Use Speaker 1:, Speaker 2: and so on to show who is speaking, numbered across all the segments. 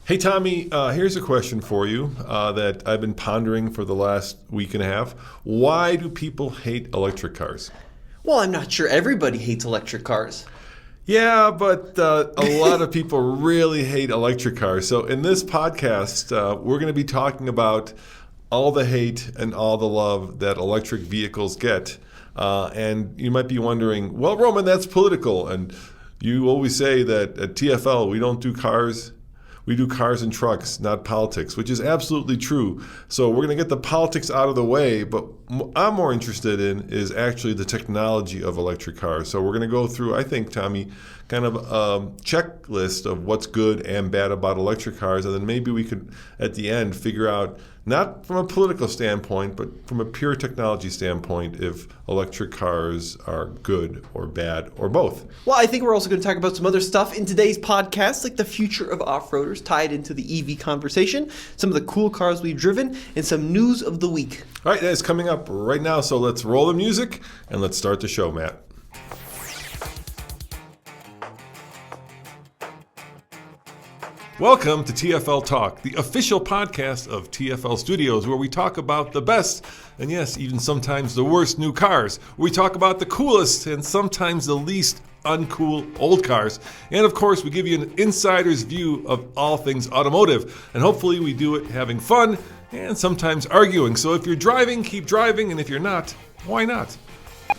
Speaker 1: Hey, Tommy, here's a question for you that I've been pondering for the last week and a half. Why do people hate electric cars?
Speaker 2: Well, I'm not sure everybody hates electric cars.
Speaker 1: Yeah, but a lot of people really hate electric cars. So in this podcast, we're going to be talking about all the hate and all the love that electric vehicles get. And you might be wondering, well, Roman, that's political. And you always say that at TFL, we don't do cars. We do cars and trucks, not politics, which is absolutely true. So we're going to get the politics out of the way, but I'm more interested in is actually the technology of electric cars. So we're going to go through, I think, Tommy, kind of a checklist of what's good and bad about electric cars, and then maybe we could, at the end, figure out, not from a political standpoint, but from a pure technology standpoint, if electric cars are good or bad or both.
Speaker 2: Well, I think we're also going to talk about some other stuff in today's podcast, like the future of off-roaders tied into the EV conversation, some of the cool cars we've driven, and some news of the week.
Speaker 1: All right, that's coming up right now, so let's roll the music and let's start the show, Matt. Welcome to TFL Talk, the official podcast of TFL Studios, where we talk about the best, and yes, even sometimes the worst new cars. We talk about the coolest and sometimes the least uncool old cars. And of course, we give you an insider's view of all things automotive. And hopefully we do it having fun and sometimes arguing. So if you're driving, keep driving. And if you're not, why not?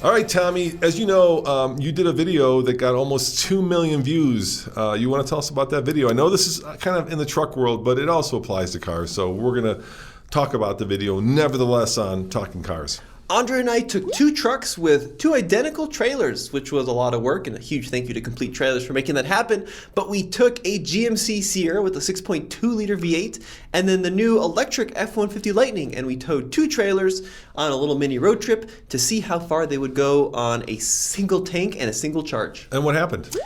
Speaker 1: All right, Tommy, as you know, you did a video that got almost 2 million views. You want to tell us about that video? I know this is kind of in the truck world, but it also applies to cars. So we're going to talk about the video, nevertheless, on Talking Cars.
Speaker 2: Andre and I took two trucks with two identical trailers, which was a lot of work, and a huge thank you to Complete Trailers for making that happen. But we took a GMC Sierra with a 6.2-liter V8 and then the new electric F-150 Lightning, and we towed two trailers on a little mini road trip to see how far they would go on a single tank and a single charge.
Speaker 1: And what happened?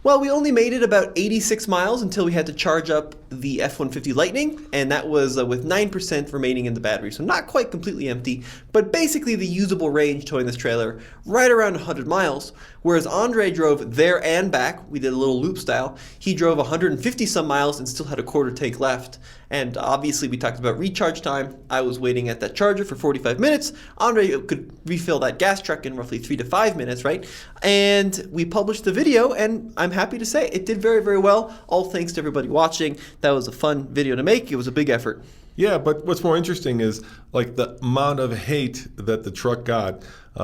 Speaker 2: Well, we only made it about 86 miles until we had to charge up the F-150 Lightning, and that was with 9% remaining in the battery, so not quite completely empty, but basically the usable range towing this trailer right around 100 miles, whereas Andre drove there and back. We did a little loop style. He drove 150 some miles and still had a quarter tank left, and obviously we talked about recharge time. I was waiting at that charger for 45 minutes. Andre could refill that gas truck in roughly 3 to 5 minutes, right? And we published the video, and I'm happy to say it did very, very well, all thanks to everybody watching. That was a fun video to make. It was a big effort.
Speaker 1: Yeah, but what's more interesting is like the amount of hate that the truck got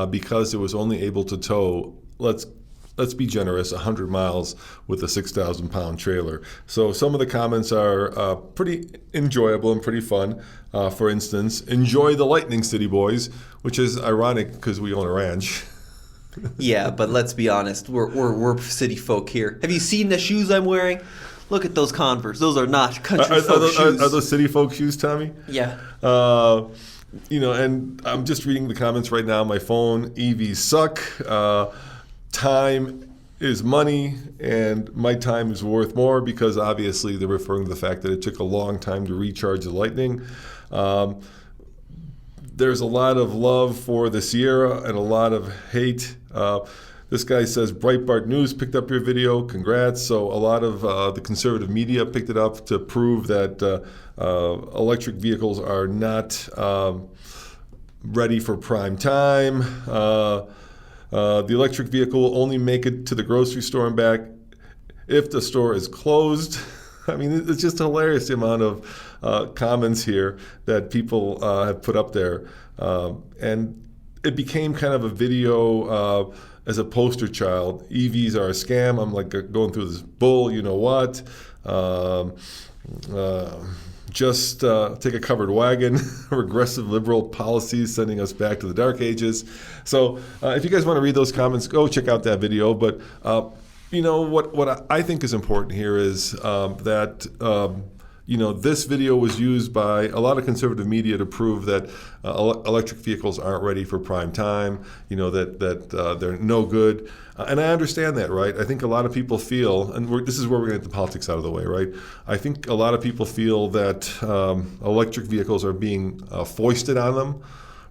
Speaker 1: because it was only able to tow, let's be generous, 100 miles with a 6,000-pound trailer. So some of the comments are pretty enjoyable and pretty fun. For instance, enjoy the Lightning, City Boys, which is ironic because we own a ranch.
Speaker 2: Yeah, but let's be honest, we're city folk here. Have you seen the shoes I'm wearing? Look at those Converse. Those are not country folk shoes.
Speaker 1: Are those city folk shoes, Tommy?
Speaker 2: Yeah.
Speaker 1: And I'm just reading the comments right now on my phone. EVs suck. Time is money, and my time is worth more, because obviously they're referring to the fact that it took a long time to recharge the Lightning. There's a lot of love for the Sierra and a lot of hate. This guy says, Breitbart News picked up your video. Congrats. So a lot of the conservative media picked it up to prove that electric vehicles are not ready for prime time. The electric vehicle will only make it to the grocery store and back if the store is closed. I mean, it's just hilarious the amount of comments here that people have put up there. And it became kind of a video as a poster child. EVs are a scam. I'm like going through this bull, you know what. Just take a covered wagon, regressive liberal policies sending us back to the dark ages. So if you guys want to read those comments, go check out that video. But what I think is important here is that this video was used by a lot of conservative media to prove that electric vehicles aren't ready for prime time, that they're no good. And I understand that, right? I think a lot of people feel, and this is where we're going to get the politics out of the way, right? I think a lot of people feel that electric vehicles are being foisted on them,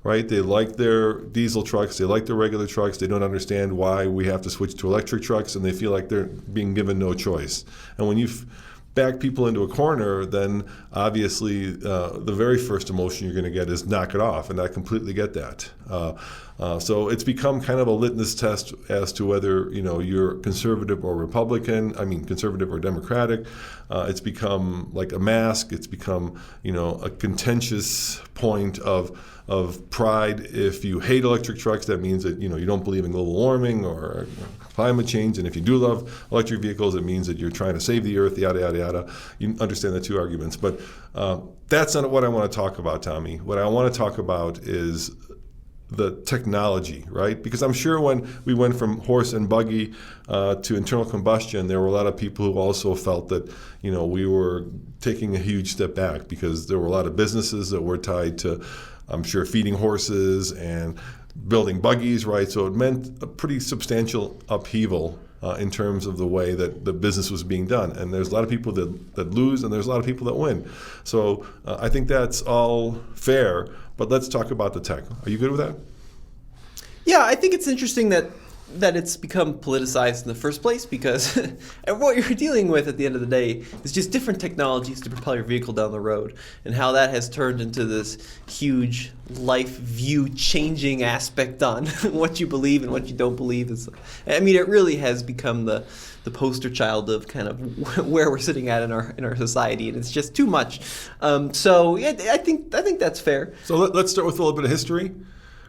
Speaker 1: right? They like their diesel trucks, they like their regular trucks, they don't understand why we have to switch to electric trucks, and they feel like they're being given no choice. And when you back people into a corner, then obviously the very first emotion you're going to get is knock it off, and I completely get that. So it's become kind of a litmus test as to whether you're conservative or Republican. I mean, conservative or Democratic. It's become like a mask. It's become a contentious point of pride. If you hate electric trucks, that means that you don't believe in global warming or climate change, and if you do love electric vehicles, it means that you're trying to save the earth, yada yada yada. You understand the two arguments, but that's not what I want to talk about, Tommy. What I want to talk about is the technology, right? Because I'm sure when we went from horse and buggy to internal combustion, there were a lot of people who also felt that we were taking a huge step back, because there were a lot of businesses that were tied to, I'm sure, feeding horses and building buggies, right? So it meant a pretty substantial upheaval in terms of the way that the business was being done. And there's a lot of people that lose, and there's a lot of people that win. So I think that's all fair, but let's talk about the tech. Are you good with that?
Speaker 2: Yeah, I think it's interesting that it's become politicized in the first place, because what you're dealing with at the end of the day is just different technologies to propel your vehicle down the road, and how that has turned into this huge life view changing aspect on what you believe and what you don't believe. I mean, it really has become the poster child of kind of where we're sitting at in our society, and it's just too much. So yeah, I think that's fair.
Speaker 1: So let's start with a little bit of history,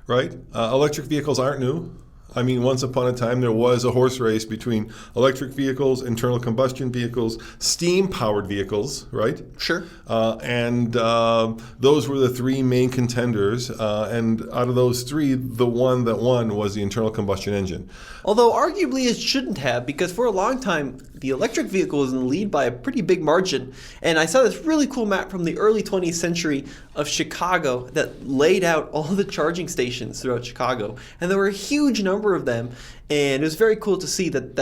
Speaker 1: right? Electric vehicles aren't new. I mean, once upon a time, there was a horse race between electric vehicles, internal combustion vehicles, steam-powered vehicles, right?
Speaker 2: Sure.
Speaker 1: And those were the three main contenders. And out of those three, the one that won was the internal combustion engine.
Speaker 2: Although arguably it shouldn't have, because for a long time, the electric vehicle was in the lead by a pretty big margin. And I saw this really cool map from the early 20th century of Chicago that laid out all the charging stations throughout Chicago. And there were a huge number of them. And it was very cool to see that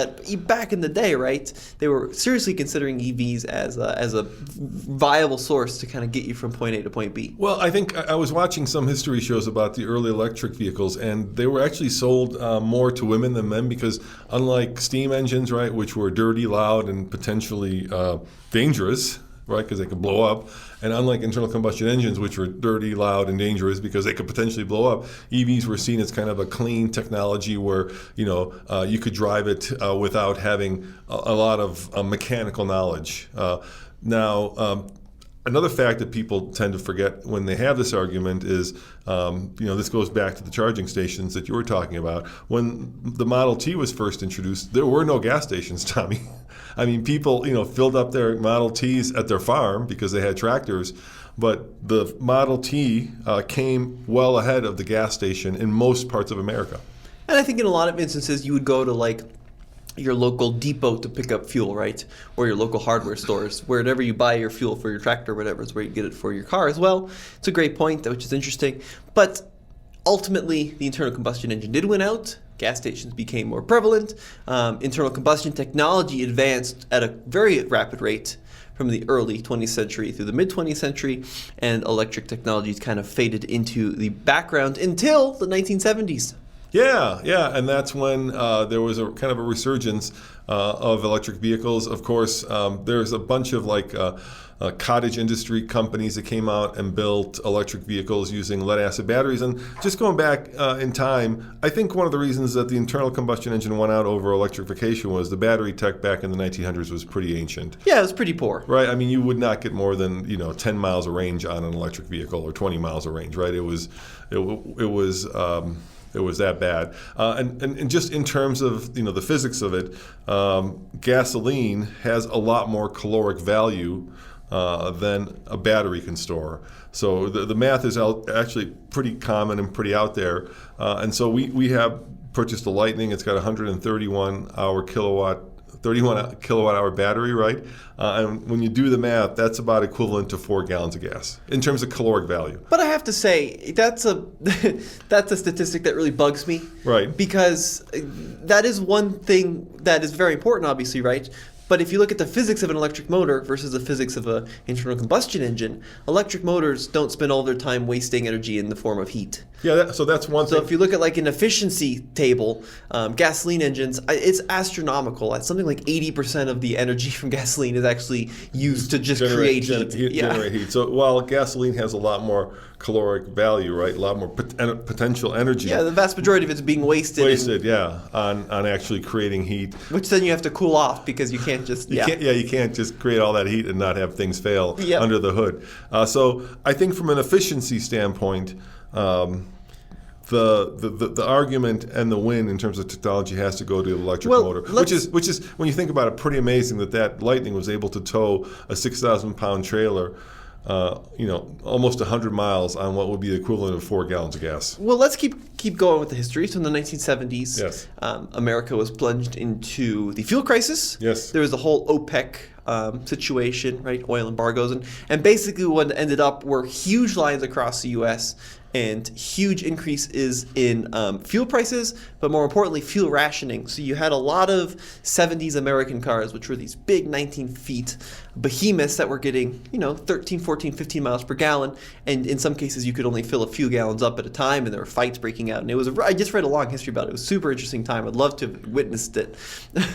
Speaker 2: back in the day, right, they were seriously considering EVs as a viable source to kind of get you from point A to point B.
Speaker 1: Well, I think I was watching some history shows about the early electric vehicles, and they were actually sold more to women than men, because unlike steam engines, right, which were dirty, loud, and potentially dangerous, right, because they could blow up. And unlike internal combustion engines, which were dirty, loud, and dangerous because they could potentially blow up, EVs were seen as kind of a clean technology where you could drive it without having a lot of mechanical knowledge. Now, another fact that people tend to forget when they have this argument is, this goes back to the charging stations that you were talking about. When the Model T was first introduced, there were no gas stations, Tommy. I mean, people, filled up their Model Ts at their farm because they had tractors, but the Model T came well ahead of the gas station in most parts of America.
Speaker 2: And I think in a lot of instances, you would go to like your local depot to pick up fuel, right? Or your local hardware stores. Wherever you buy your fuel for your tractor or whatever is where you get it for your car as well. It's a great point, which is interesting. But ultimately, the internal combustion engine did win out. Gas stations became more prevalent. Internal combustion technology advanced at a very rapid rate from the early 20th century through the mid-20th century, and electric technologies kind of faded into the background until the 1970s.
Speaker 1: Yeah, and that's when there was a kind of a resurgence of electric vehicles. Of course, there's a bunch of cottage industry companies that came out and built electric vehicles using lead-acid batteries. And just going back in time, I think one of the reasons that the internal combustion engine won out over electrification was the battery tech back in the 1900s was pretty ancient.
Speaker 2: Yeah, it was pretty poor.
Speaker 1: Right. I mean, you would not get more than 10 miles of range on an electric vehicle, or 20 miles of range. Right. It was that bad. And just in terms of the physics of it, gasoline has a lot more caloric value than a battery can store. So the math is actually pretty common and pretty out there. And so we have purchased a Lightning. It's got 31 kilowatt hour battery, right? And when you do the math, that's about equivalent to 4 gallons of gas in terms of caloric value.
Speaker 2: But I have to say, that's a statistic that really bugs me.
Speaker 1: Right.
Speaker 2: Because that is one thing that is very important, obviously, right? But if you look at the physics of an electric motor versus the physics of an internal combustion engine, electric motors don't spend all their time wasting energy in the form of heat.
Speaker 1: Yeah, so that's one thing.
Speaker 2: So if you look at like an efficiency table, gasoline engines, it's astronomical. At something like 80% of the energy from gasoline is actually used to just create heat.
Speaker 1: Generate heat. So while gasoline has a lot more caloric value, right? A lot more potential energy.
Speaker 2: Yeah, the vast majority of it's being wasted.
Speaker 1: On actually creating heat.
Speaker 2: Which then you have to cool off because you can't just
Speaker 1: you can't just create all that heat and not have things fail under the hood. So I think from an efficiency standpoint, the argument and the win in terms of technology has to go to the electric motor, which is when you think about it, pretty amazing that Lightning was able to tow a 6,000-pound trailer. Almost 100 miles on what would be the equivalent of 4 gallons of gas.
Speaker 2: Well, let's keep going with the history. So in the 1970s,
Speaker 1: yes.
Speaker 2: America was plunged into the fuel crisis.
Speaker 1: Yes.
Speaker 2: There was the whole OPEC situation, right? Oil embargoes. And basically what ended up were huge lines across the U.S. and huge increases in fuel prices, but more importantly, fuel rationing. So you had a lot of 70s American cars, which were these big 19-feet behemoths that were getting, 13, 14, 15 miles per gallon. And in some cases, you could only fill a few gallons up at a time, and there were fights breaking out. And I just read a long history about it. It was a super interesting time. I'd love to have witnessed it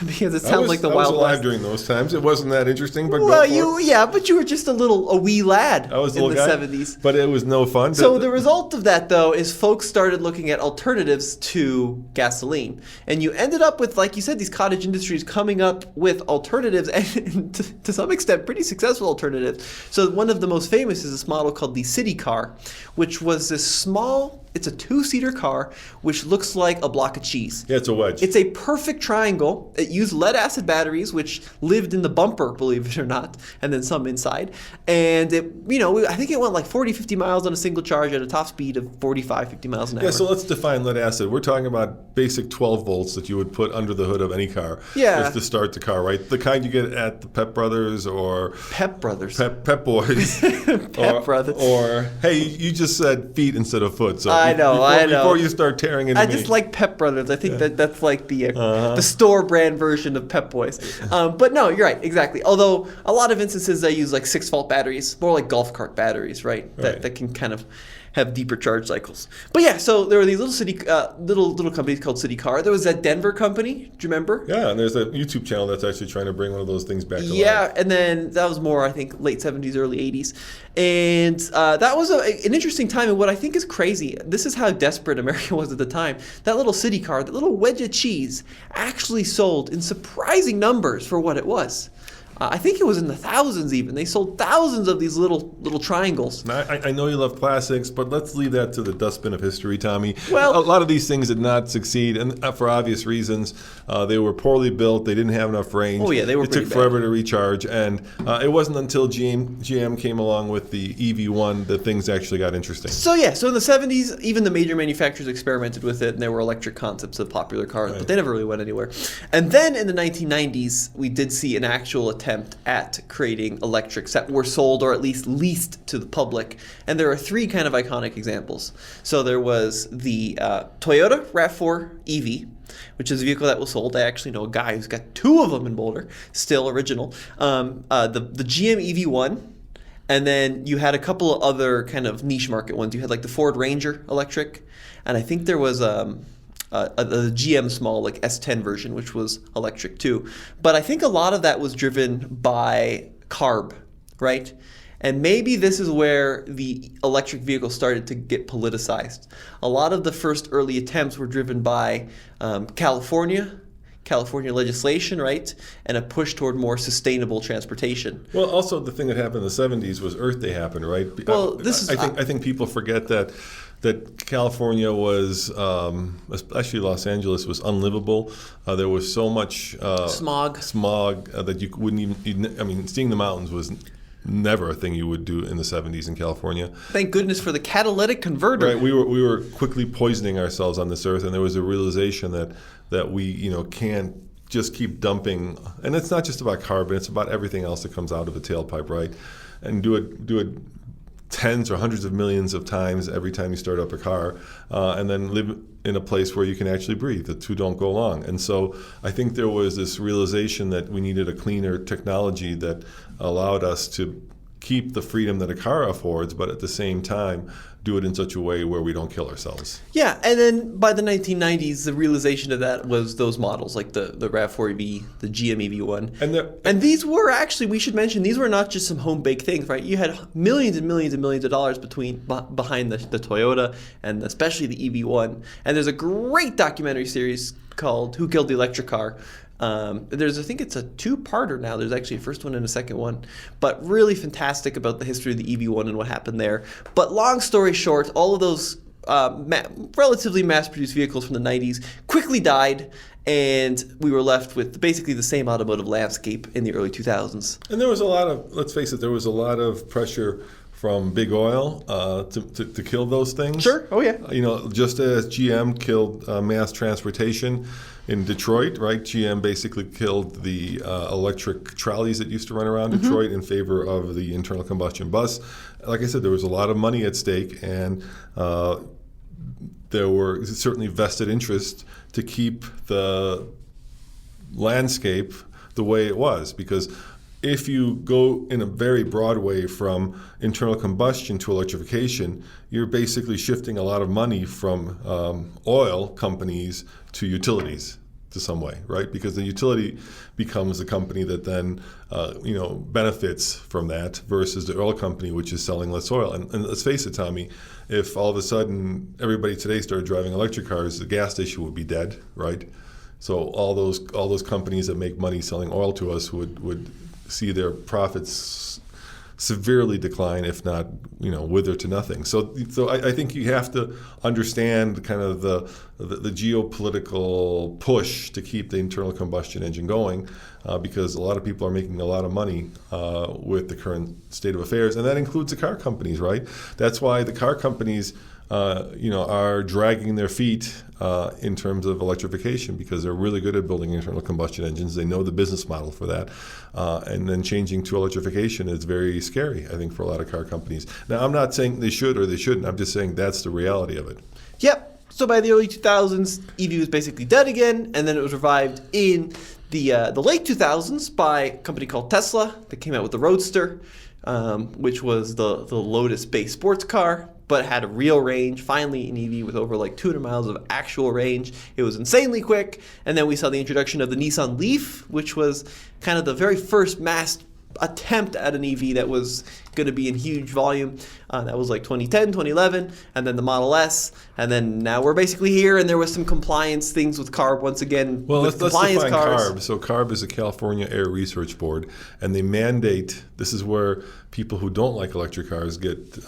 Speaker 2: because it sounds like the Wild West.
Speaker 1: I was alive during those times. It wasn't that interesting, but
Speaker 2: but you were just a wee lad
Speaker 1: I was
Speaker 2: in the
Speaker 1: guy,
Speaker 2: 70s.
Speaker 1: But it was no fun.
Speaker 2: So the result of that, though, is folks started looking at alternatives to gasoline. And you ended up with, like you said, these cottage industries coming up with alternatives, and to some extent, pretty successful alternatives. So one of the most famous is this model called the City Car, which was this small, it's a 2-seater car, which looks like a block of cheese.
Speaker 1: Yeah, it's a wedge.
Speaker 2: It's a perfect triangle. It used lead-acid batteries, which lived in the bumper, believe it or not, and then some inside. And it, I think it went like 40, 50 miles on a single charge at a top speed of 45, 50 miles an hour.
Speaker 1: Yeah, so let's define lead-acid. We're talking about basic 12 volts that you would put under the hood of any car.
Speaker 2: Yeah.
Speaker 1: Just to start the car, right? The kind you get at the Pep Brothers or...
Speaker 2: Pep Brothers.
Speaker 1: Pep Boys.
Speaker 2: Pep Brothers.
Speaker 1: Or, hey, you just said feet instead of foot. So
Speaker 2: I know.
Speaker 1: Before you start tearing into
Speaker 2: I just like Pep Brothers. I think that's like the store brand version of Pep Boys. But no, you're right, exactly. Although a lot of instances they use like 6-volt batteries, more like golf cart batteries, right? That can kind of have deeper charge cycles. But yeah, so there were these little companies called City Car. There was that Denver company. Do you remember?
Speaker 1: Yeah, and there's a YouTube channel that's actually trying to bring one of those things back to life.
Speaker 2: Yeah, and then that was more, I think, late 70s, early 80s. And that was an interesting time. And what I think is crazy, this is how desperate America was at the time. That little City Car, that little wedge of cheese, actually sold in surprising numbers for what it was. I think it was in the thousands even. They sold thousands of these little triangles.
Speaker 1: Now, I know you love classics, but let's leave that to the dustbin of history, Tommy.
Speaker 2: Well,
Speaker 1: a lot of these things did not succeed, and for obvious reasons. They were poorly built. They didn't have enough range.
Speaker 2: Oh, yeah, they were
Speaker 1: It took forever to recharge, and it wasn't until GM came along with the EV1 that things actually got interesting.
Speaker 2: So in the 70s, even the major manufacturers experimented with it, and there were electric concepts of popular cars, but they never really went anywhere. And then in the 1990s, we did see an actual attempt at creating electrics that were sold or at least leased to the public. And there are 3 kind of iconic examples. So there was the Toyota RAV4 EV, which is a vehicle that was sold. I actually know a guy who's got 2 of them in Boulder, still original. The GM EV1. And then you had a couple of other kind of niche market ones. You had like the Ford Ranger electric. And I think there was... the GM small like S10 version, which was electric too. But I think a lot of that was driven by CARB, right? And maybe this is where the electric vehicle started to get politicized. A lot of the first early attempts were driven by California legislation, right? And a push toward more sustainable transportation.
Speaker 1: Well, also the thing that happened in the 70s was Earth Day happened, right?
Speaker 2: Well,
Speaker 1: I think people forget that California was, especially Los Angeles, was unlivable. There was so much smog that you wouldn't even. Seeing the mountains was never a thing you would do in the 70s in California.
Speaker 2: Thank goodness for the catalytic converter.
Speaker 1: Right, we were quickly poisoning ourselves on this earth, and there was a realization that we can't just keep dumping. And it's not just about carbon; it's about everything else that comes out of a tailpipe, right? And do it tens or hundreds of millions of times every time you start up a car, and then live in a place where you can actually breathe. The two don't go along. And so I think there was this realization that we needed a cleaner technology that allowed us to keep the freedom that a car affords, but at the same time do it in such a way where we don't kill ourselves.
Speaker 2: Yeah, and then by the 1990s, the realization of that was those models, like the RAV4 EV, the GM EV1. And these were actually, we should mention, these were not just some home-baked things, right? You had millions and millions and millions of dollars behind the Toyota, and especially the EV1. And there's a great documentary series called Who Killed the Electric Car? I think it's a two-parter now. There's actually a first one and a second one, but really fantastic about the history of the EV1 and what happened there. But long story short, all of those relatively mass-produced vehicles from the 90s quickly died, and we were left with basically the same automotive landscape in the early 2000s.
Speaker 1: And there was a lot of, let's face it, there was a lot of pressure from big oil to kill those things.
Speaker 2: Sure. Oh, yeah.
Speaker 1: Just as GM killed mass transportation in Detroit, right? GM basically killed the electric trolleys that used to run around Detroit in favor of the internal combustion bus. Like I said, there was a lot of money at stake, and there were certainly vested interest to keep the landscape the way it was, because if you go in a very broad way from internal combustion to electrification, you're basically shifting a lot of money from oil companies to utilities to some way, right? Because the utility becomes the company that then benefits from that versus the oil company, which is selling less oil. And let's face it, Tommy, if all of a sudden everybody today started driving electric cars, the gas station would be dead, right? So all those companies that make money selling oil to us would see their profits severely decline, if not, wither to nothing. So I think you have to understand kind of the geopolitical push to keep the internal combustion engine going, because a lot of people are making a lot of money with the current state of affairs, and that includes the car companies, right? That's why the car companies are dragging their feet in terms of electrification, because they're really good at building internal combustion engines. They know the business model for that. And then changing to electrification is very scary, I think, for a lot of car companies. Now, I'm not saying they should or they shouldn't. I'm just saying that's the reality of it.
Speaker 2: Yep. So by the early 2000s, EV was basically dead again, and then it was revived in the late 2000s by a company called Tesla that came out with the Roadster, which was the Lotus-based sports car, but had a real range, finally an EV with over 200 miles of actual range. It was insanely quick. And then we saw the introduction of the Nissan Leaf, which was kind of the very first mass attempt at an EV that was going to be in huge volume. That was 2010, 2011, and then the Model S. And then now we're basically here, and there was some compliance things with CARB once again.
Speaker 1: Well,
Speaker 2: with
Speaker 1: let's
Speaker 2: compliance
Speaker 1: define
Speaker 2: cars.
Speaker 1: CARB. So CARB is the California Air Research Board, and they mandate, this is where people who don't like electric cars get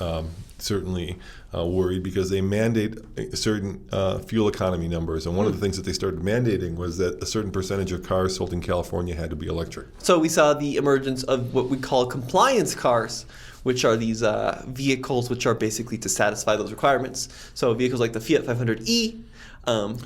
Speaker 1: certainly worried, because they mandate certain fuel economy numbers. And one of the things that they started mandating was that a certain percentage of cars sold in California had to be electric.
Speaker 2: So we saw the emergence of what we call compliance cars, which are these vehicles which are basically to satisfy those requirements. So vehicles like the Fiat 500e,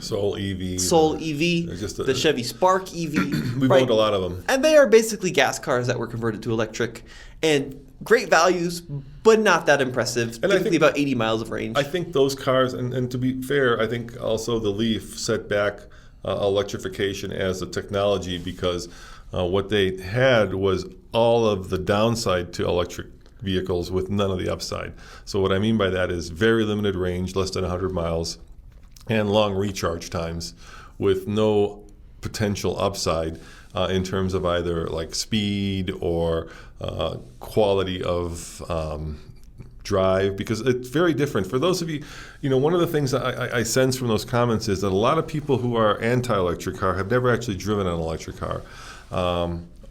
Speaker 1: Soul EV.
Speaker 2: The Chevy Spark EV.
Speaker 1: We've owned a lot of them.
Speaker 2: And they are basically gas cars that were converted to electric. And great values, but not that impressive.
Speaker 1: And
Speaker 2: typically about 80 miles of range.
Speaker 1: I think those cars, and to be fair, I think also the Leaf set back electrification as a technology, because what they had was all of the downside to electric vehicles with none of the upside. So what I mean by that is very limited range, less than 100 miles, and long recharge times with no potential upside in terms of either speed or quality of drive, because it's very different. For those of you, one of the things that I sense from those comments is that a lot of people who are anti-electric car have never actually driven an electric car.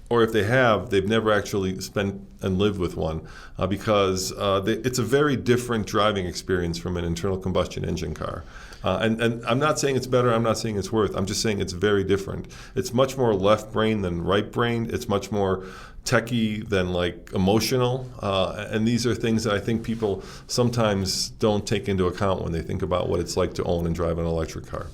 Speaker 1: Or if they have, they've never actually spent and lived with one, because it's a very different driving experience from an internal combustion engine car. And I'm not saying it's better, I'm not saying it's worse, I'm just saying it's very different. It's much more left-brained than right-brained. It's much more techie than emotional. And these are things that I think people sometimes don't take into account when they think about what it's like to own and drive an electric car.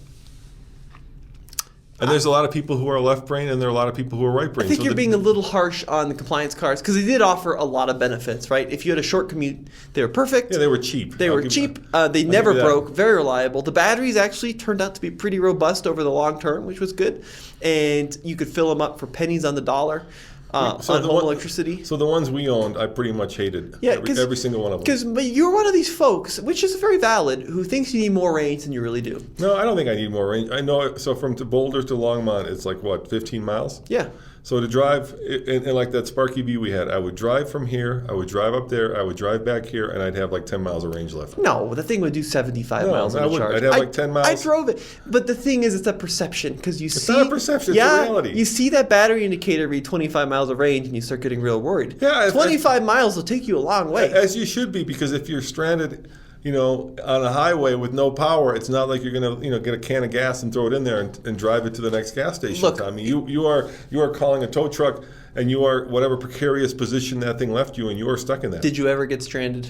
Speaker 1: And there's a lot of people who are left brain, and there are a lot of people who are right brain.
Speaker 2: I think you're being a little harsh on the compliance cars because they did offer a lot of benefits, right? If you had a short commute, they were perfect.
Speaker 1: Yeah, they were cheap.
Speaker 2: They were cheap. They never broke. Very reliable. The batteries actually turned out to be pretty robust over the long term, which was good. And you could fill them up for pennies on the dollar. On home electricity.
Speaker 1: So the ones we owned, I pretty much hated.
Speaker 2: Yeah,
Speaker 1: every single one of them.
Speaker 2: Because you're one of these folks, which is very valid, who thinks you need more range than you really do.
Speaker 1: No, I don't think I need more range. I know. So from Boulder to Longmont, it's like what, 15 miles?
Speaker 2: Yeah.
Speaker 1: So to drive, and like that Sparky V we had, I would drive from here, I would drive up there, I would drive back here, and I'd have like 10 miles of range left.
Speaker 2: No, the thing would do 75 miles on a charge.
Speaker 1: I'd have like 10 miles.
Speaker 2: I drove it. But the thing is, it's a perception because you see.
Speaker 1: It's not a perception, it's a reality.
Speaker 2: You see that battery indicator read 25 miles of range and you start getting real worried.
Speaker 1: Yeah,
Speaker 2: 25 miles will take you a long way.
Speaker 1: As you should be, because if you're stranded, on a highway with no power, it's not like you're gonna, get a can of gas and throw it in there and drive it to the next gas station.
Speaker 2: Look,
Speaker 1: Tommy, you are calling a tow truck, and you are whatever precarious position that thing left you, and you are stuck in that.
Speaker 2: Did you ever get stranded?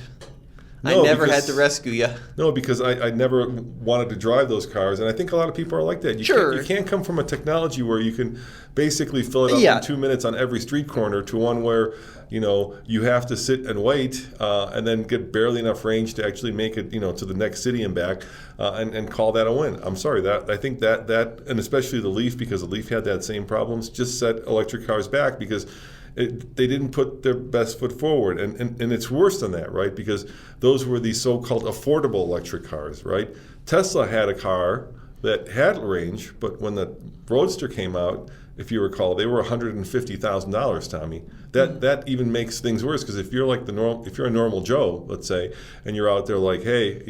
Speaker 1: No,
Speaker 2: I never had to rescue you.
Speaker 1: No, because I never wanted to drive those cars, and I think a lot of people are like that. You can't come from a technology where you can basically fill it up in 2 minutes on every street corner to one where you have to sit and wait and then get barely enough range to actually make it to the next city and back and call that a win. I'm sorry, I think that and especially the Leaf, because the Leaf had that same problems, just set electric cars back because they didn't put their best foot forward. And it's worse than that, right? Because those were these so-called affordable electric cars, right? Tesla had a car that had range, but when the Roadster came out, if you recall, they were $150,000, Tommy. That even makes things worse, because if you're like if you're a normal Joe, let's say, and you're out there like, hey,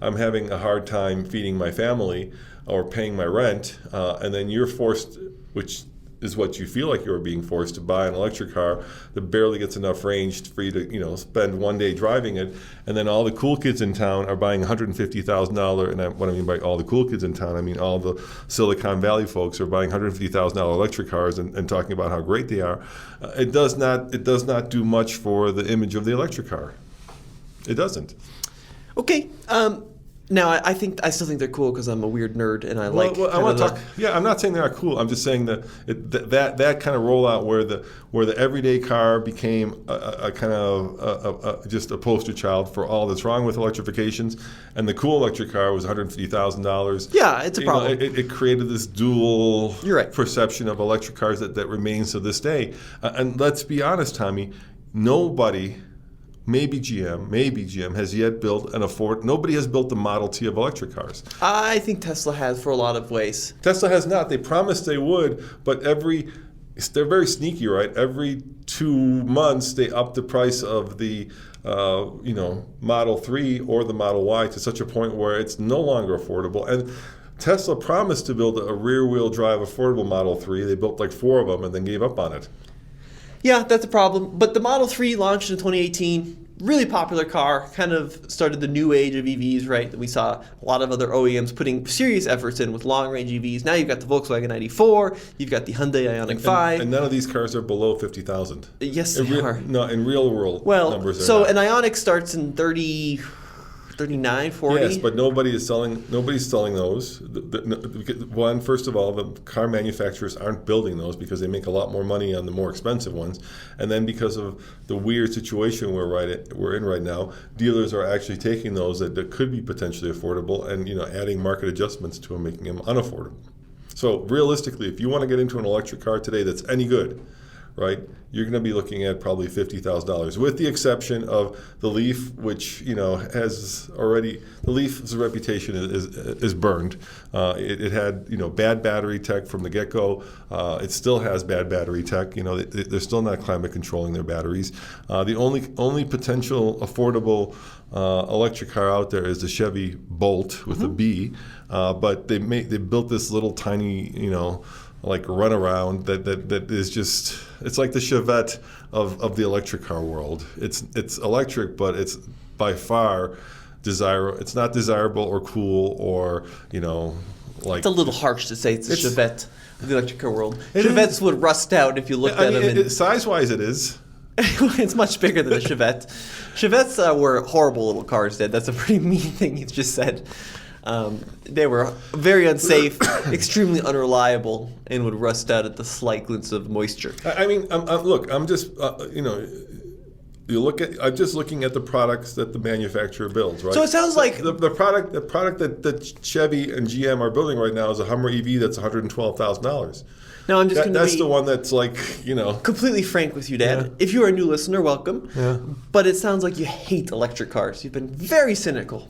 Speaker 1: I'm having a hard time feeding my family or paying my rent, and then you're forced, which is what you feel like you're being forced to buy an electric car that barely gets enough range for you to spend one day driving it, and then all the cool kids in town are buying $150,000, and what I mean by all the cool kids in town, I mean all the Silicon Valley folks are buying $150,000 electric cars and talking about how great they are. It does not do much for the image of the electric car. It doesn't.
Speaker 2: Okay. Now, I still think they're cool because I'm a weird nerd and I like.
Speaker 1: Well, I want to talk. Yeah, I'm not saying they're not cool. I'm just saying that that kind of rollout where the everyday car became a kind of just a poster child for all that's wrong with electrifications, and the cool electric car was $150,000.
Speaker 2: Yeah, it's a problem.
Speaker 1: It created this dual
Speaker 2: perception
Speaker 1: of electric cars that remains to this day. And let's be honest, Tommy, nobody. Maybe GM has yet built nobody has built the Model T of electric cars.
Speaker 2: I think Tesla has for a lot of ways.
Speaker 1: Tesla has not. They promised they would, but they're very sneaky, right? Every 2 months they up the price of the Model 3 or the Model Y to such a point where it's no longer affordable. And Tesla promised to build a rear-wheel drive affordable Model 3. They built like 4 of them and then gave up on it.
Speaker 2: Yeah, that's a problem. But the Model 3 launched in 2018. Really popular car. Kind of started the new age of EVs, right? We saw a lot of other OEMs putting serious efforts in with long-range EVs. Now you've got the Volkswagen ID4. You've got the Hyundai Ioniq 5.
Speaker 1: And none of these cars are below 50,000.
Speaker 2: Yes, they are.
Speaker 1: No, in real world numbers.
Speaker 2: So an Ioniq starts in 39, 40.
Speaker 1: Yes, but nobody's selling those. One, first of all, the car manufacturers aren't building those because they make a lot more money on the more expensive ones. And then because of the weird situation we're in right now, dealers are actually taking those that could be potentially affordable and adding market adjustments to them, making them unaffordable. So realistically, if you want to get into an electric car today that's any good, right, you're going to be looking at probably $50,000, with the exception of the Leaf, which has already, the Leaf's reputation is burned. It had bad battery tech from the get-go. It still has bad battery tech. They're still not climate controlling their batteries. The only potential affordable electric car out there is the Chevy Bolt with a B, but they built this little tiny like runaround that is just, it's like the Chevette of the electric car world. It's electric, but it's by far it's not desirable or cool or like.
Speaker 2: It's a little harsh to say it's a Chevette of the electric car world. Chevettes would rust out if you looked at them.
Speaker 1: Size-wise, it is.
Speaker 2: It's much bigger than a Chevette. Chevettes were horrible little cars, Dad. That's a pretty mean thing you just said. They were very unsafe, extremely unreliable, and would rust out at the slight glimpse of moisture.
Speaker 1: I mean, look, I'm just, I'm just looking at the products that the manufacturer builds, right?
Speaker 2: So it sounds like
Speaker 1: the product that Chevy and GM are building right now is a Hummer EV that's $112,000.
Speaker 2: Now, I'm just going to
Speaker 1: That's
Speaker 2: be
Speaker 1: the one that's like,
Speaker 2: completely frank with you, Dad.
Speaker 1: Yeah.
Speaker 2: If you are a new listener, welcome.
Speaker 1: Yeah.
Speaker 2: But it sounds like you hate electric cars. You've been very cynical.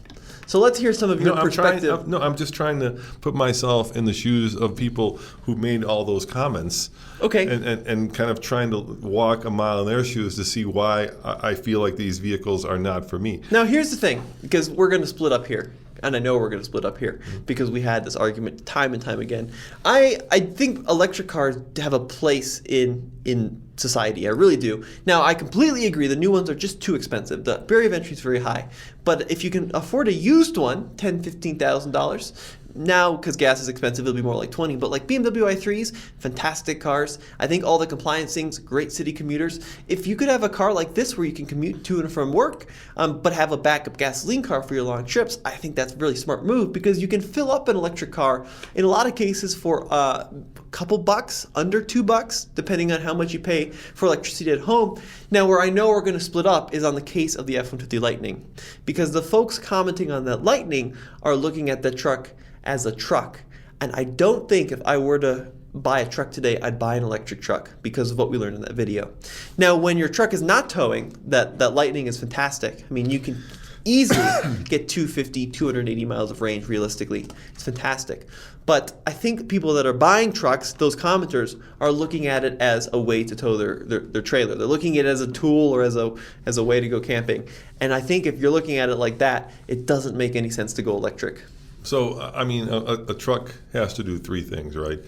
Speaker 2: So let's hear some of your perspective.
Speaker 1: I'm just trying to put myself in the shoes of people who made all those comments.
Speaker 2: Okay.
Speaker 1: And kind of trying to walk a mile in their shoes to see why I feel like these vehicles are not for me.
Speaker 2: Now, here's the thing, because we're going to split up here. And I know we're going to split up here because we had this argument time and time again. I think electric cars have a place in society. I really do. Now, I completely agree. The new ones are just too expensive. The barrier of entry is very high. But if you can afford a used one, $10,000, $15,000, now, because gas is expensive, it'll be more like 20. But like BMW i3s, fantastic cars. I think all the compliance things, great city commuters. If you could have a car like this where you can commute to and from work, but have a backup gasoline car for your long trips, I think that's a really smart move because you can fill up an electric car in a lot of cases for a couple bucks, under $2, depending on how much you pay for electricity at home. Now, where I know we're going to split up is on the case of the F-150 Lightning, because the folks commenting on that Lightning are looking at the truck as a truck. And I don't think if I were to buy a truck today, I'd buy an electric truck because of what we learned in that video. Now, when your truck is not towing, that Lightning is fantastic. I mean, you can easily get 250, 280 miles of range realistically. It's fantastic. But I think people that are buying trucks, those commenters, are looking at it as a way to tow their trailer. They're looking at it as a tool or as a way to go camping. And I think if you're looking at it like that, it doesn't make any sense to go electric.
Speaker 1: So, I mean, a truck has to do three things, right?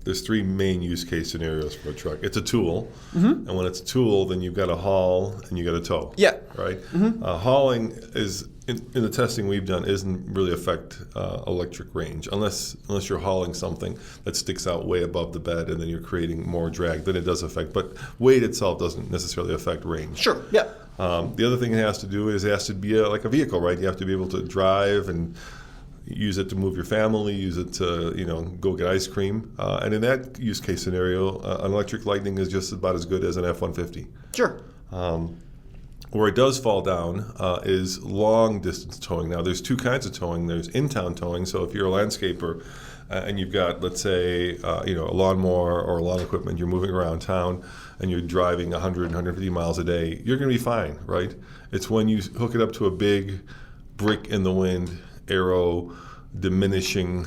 Speaker 1: There's three main use case scenarios for a truck. It's a tool, and when it's a tool, then you've got to haul and you got to tow.
Speaker 2: Yeah.
Speaker 1: Right? Hauling is, in the testing we've done, isn't really affect electric range, unless you're hauling something that sticks out way above the bed and then you're creating more drag, then it does affect. But weight itself doesn't necessarily affect range.
Speaker 2: Sure, yeah.
Speaker 1: The other thing it has to do is it has to be like a vehicle, right? You have to be able to drive and use it to move your family, use it to go get ice cream. And in that use case scenario, an electric Lightning is just about as good as an F-150.
Speaker 2: Sure.
Speaker 1: Where it does fall down is long distance towing. Now, there's two kinds of towing. There's in-town towing. So if you're a landscaper and you've got, let's say, a lawnmower or lawn equipment, you're moving around town and you're driving 100, 150 miles a day, you're going to be fine, right? It's when you hook it up to a big brick in the wind, aero, diminishing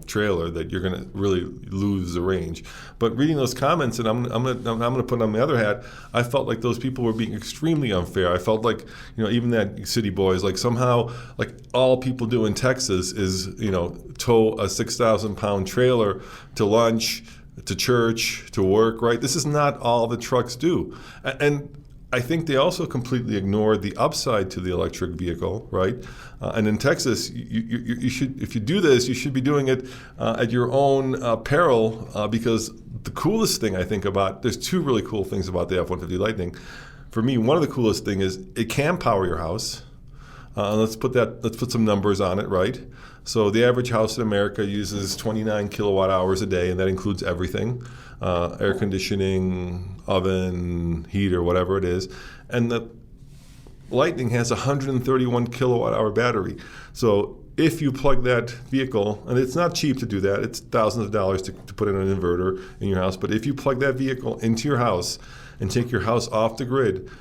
Speaker 1: trailer that you're going to really lose the range. But reading those comments, and I'm going to put on my other hat, I felt like those people were being extremely unfair. I felt like even that City Boys, like somehow like all people do in Texas is tow a 6,000-pound trailer to lunch, to church, to work. Right? This is not all the trucks do, and I think they also completely ignored the upside to the electric vehicle, right? And in Texas, you should, if you do this, you should be doing it at your own peril, because the coolest thing I think there's two really cool things about the F-150 Lightning. For me, one of the coolest thing is it can power your house. Let's put some numbers on it, right? So the average house in America uses 29 kilowatt hours a day, and that includes everything. Air conditioning, oven, heater, whatever it is. And the Lightning has a 131 kilowatt hour battery. So if you plug that vehicle, and it's not cheap to do that, it's thousands of dollars to put in an inverter in your house, but if you plug that vehicle into your house and take your house off the grid,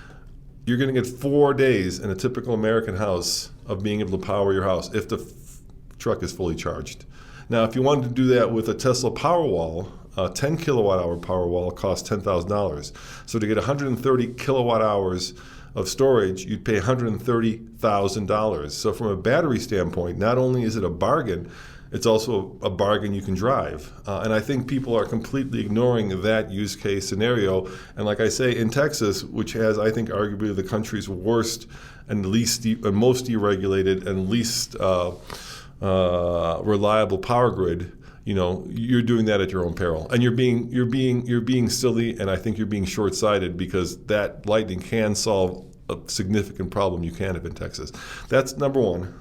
Speaker 1: you're going to get 4 days in a typical American house of being able to power your house if the truck is fully charged. Now, if you wanted to do that with a Tesla Powerwall, a 10 kilowatt hour Powerwall costs $10,000. So to get 130 kilowatt hours of storage, you'd pay $130,000. So from a battery standpoint, not only is it a bargain, it's also a bargain you can drive. And I think people are completely ignoring that use case scenario. And like I say, in Texas, which has, I think, arguably the country's worst and most deregulated and least reliable power grid, you're doing that at your own peril, and you're being silly, and I think you're being short-sighted, because that Lightning can solve a significant problem you can have in Texas. That's number one.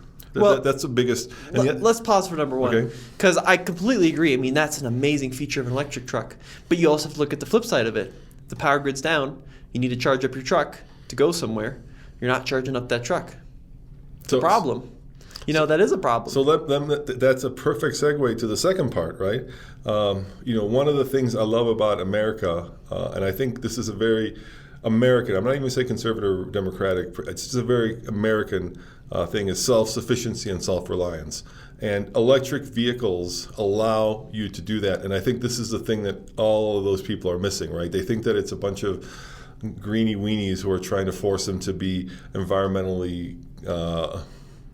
Speaker 2: Well,
Speaker 1: That's the biggest. And yet,
Speaker 2: let's pause for number one,
Speaker 1: Okay.
Speaker 2: because I completely agree. I mean, that's an amazing feature of an electric truck. But you also have to look at the flip side of it. If the power grid's down, you need to charge up your truck to go somewhere. You're not charging up that truck. It's a problem. That is a problem.
Speaker 1: So that's a perfect segue to the second part, right? One of the things I love about America, and I think this is a very American, I'm not even going to say conservative or democratic, it's just a very American thing, is self-sufficiency and self-reliance. And electric vehicles allow you to do that. And I think this is the thing that all of those people are missing, right? They think that it's a bunch of greeny weenies who are trying to force them to be environmentally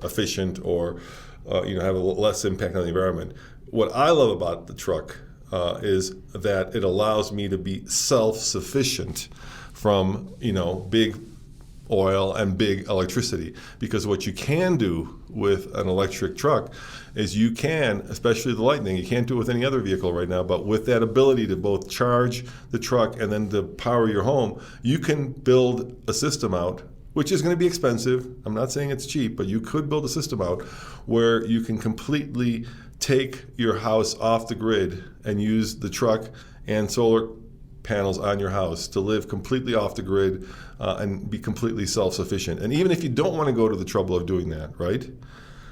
Speaker 1: efficient or have a less impact on the environment. What I love about the truck is that it allows me to be self-sufficient from big oil and big electricity, because what you can do with an electric truck is you can, especially the Lightning, you can't do it with any other vehicle right now, but with that ability to both charge the truck and then to power your home, you can build a system out, which is going to be expensive. I'm not saying it's cheap, but you could build a system out where you can completely take your house off the grid and use the truck and solar panels on your house to live completely off the grid and be completely self-sufficient. And even if you don't want to go to the trouble of doing that, right?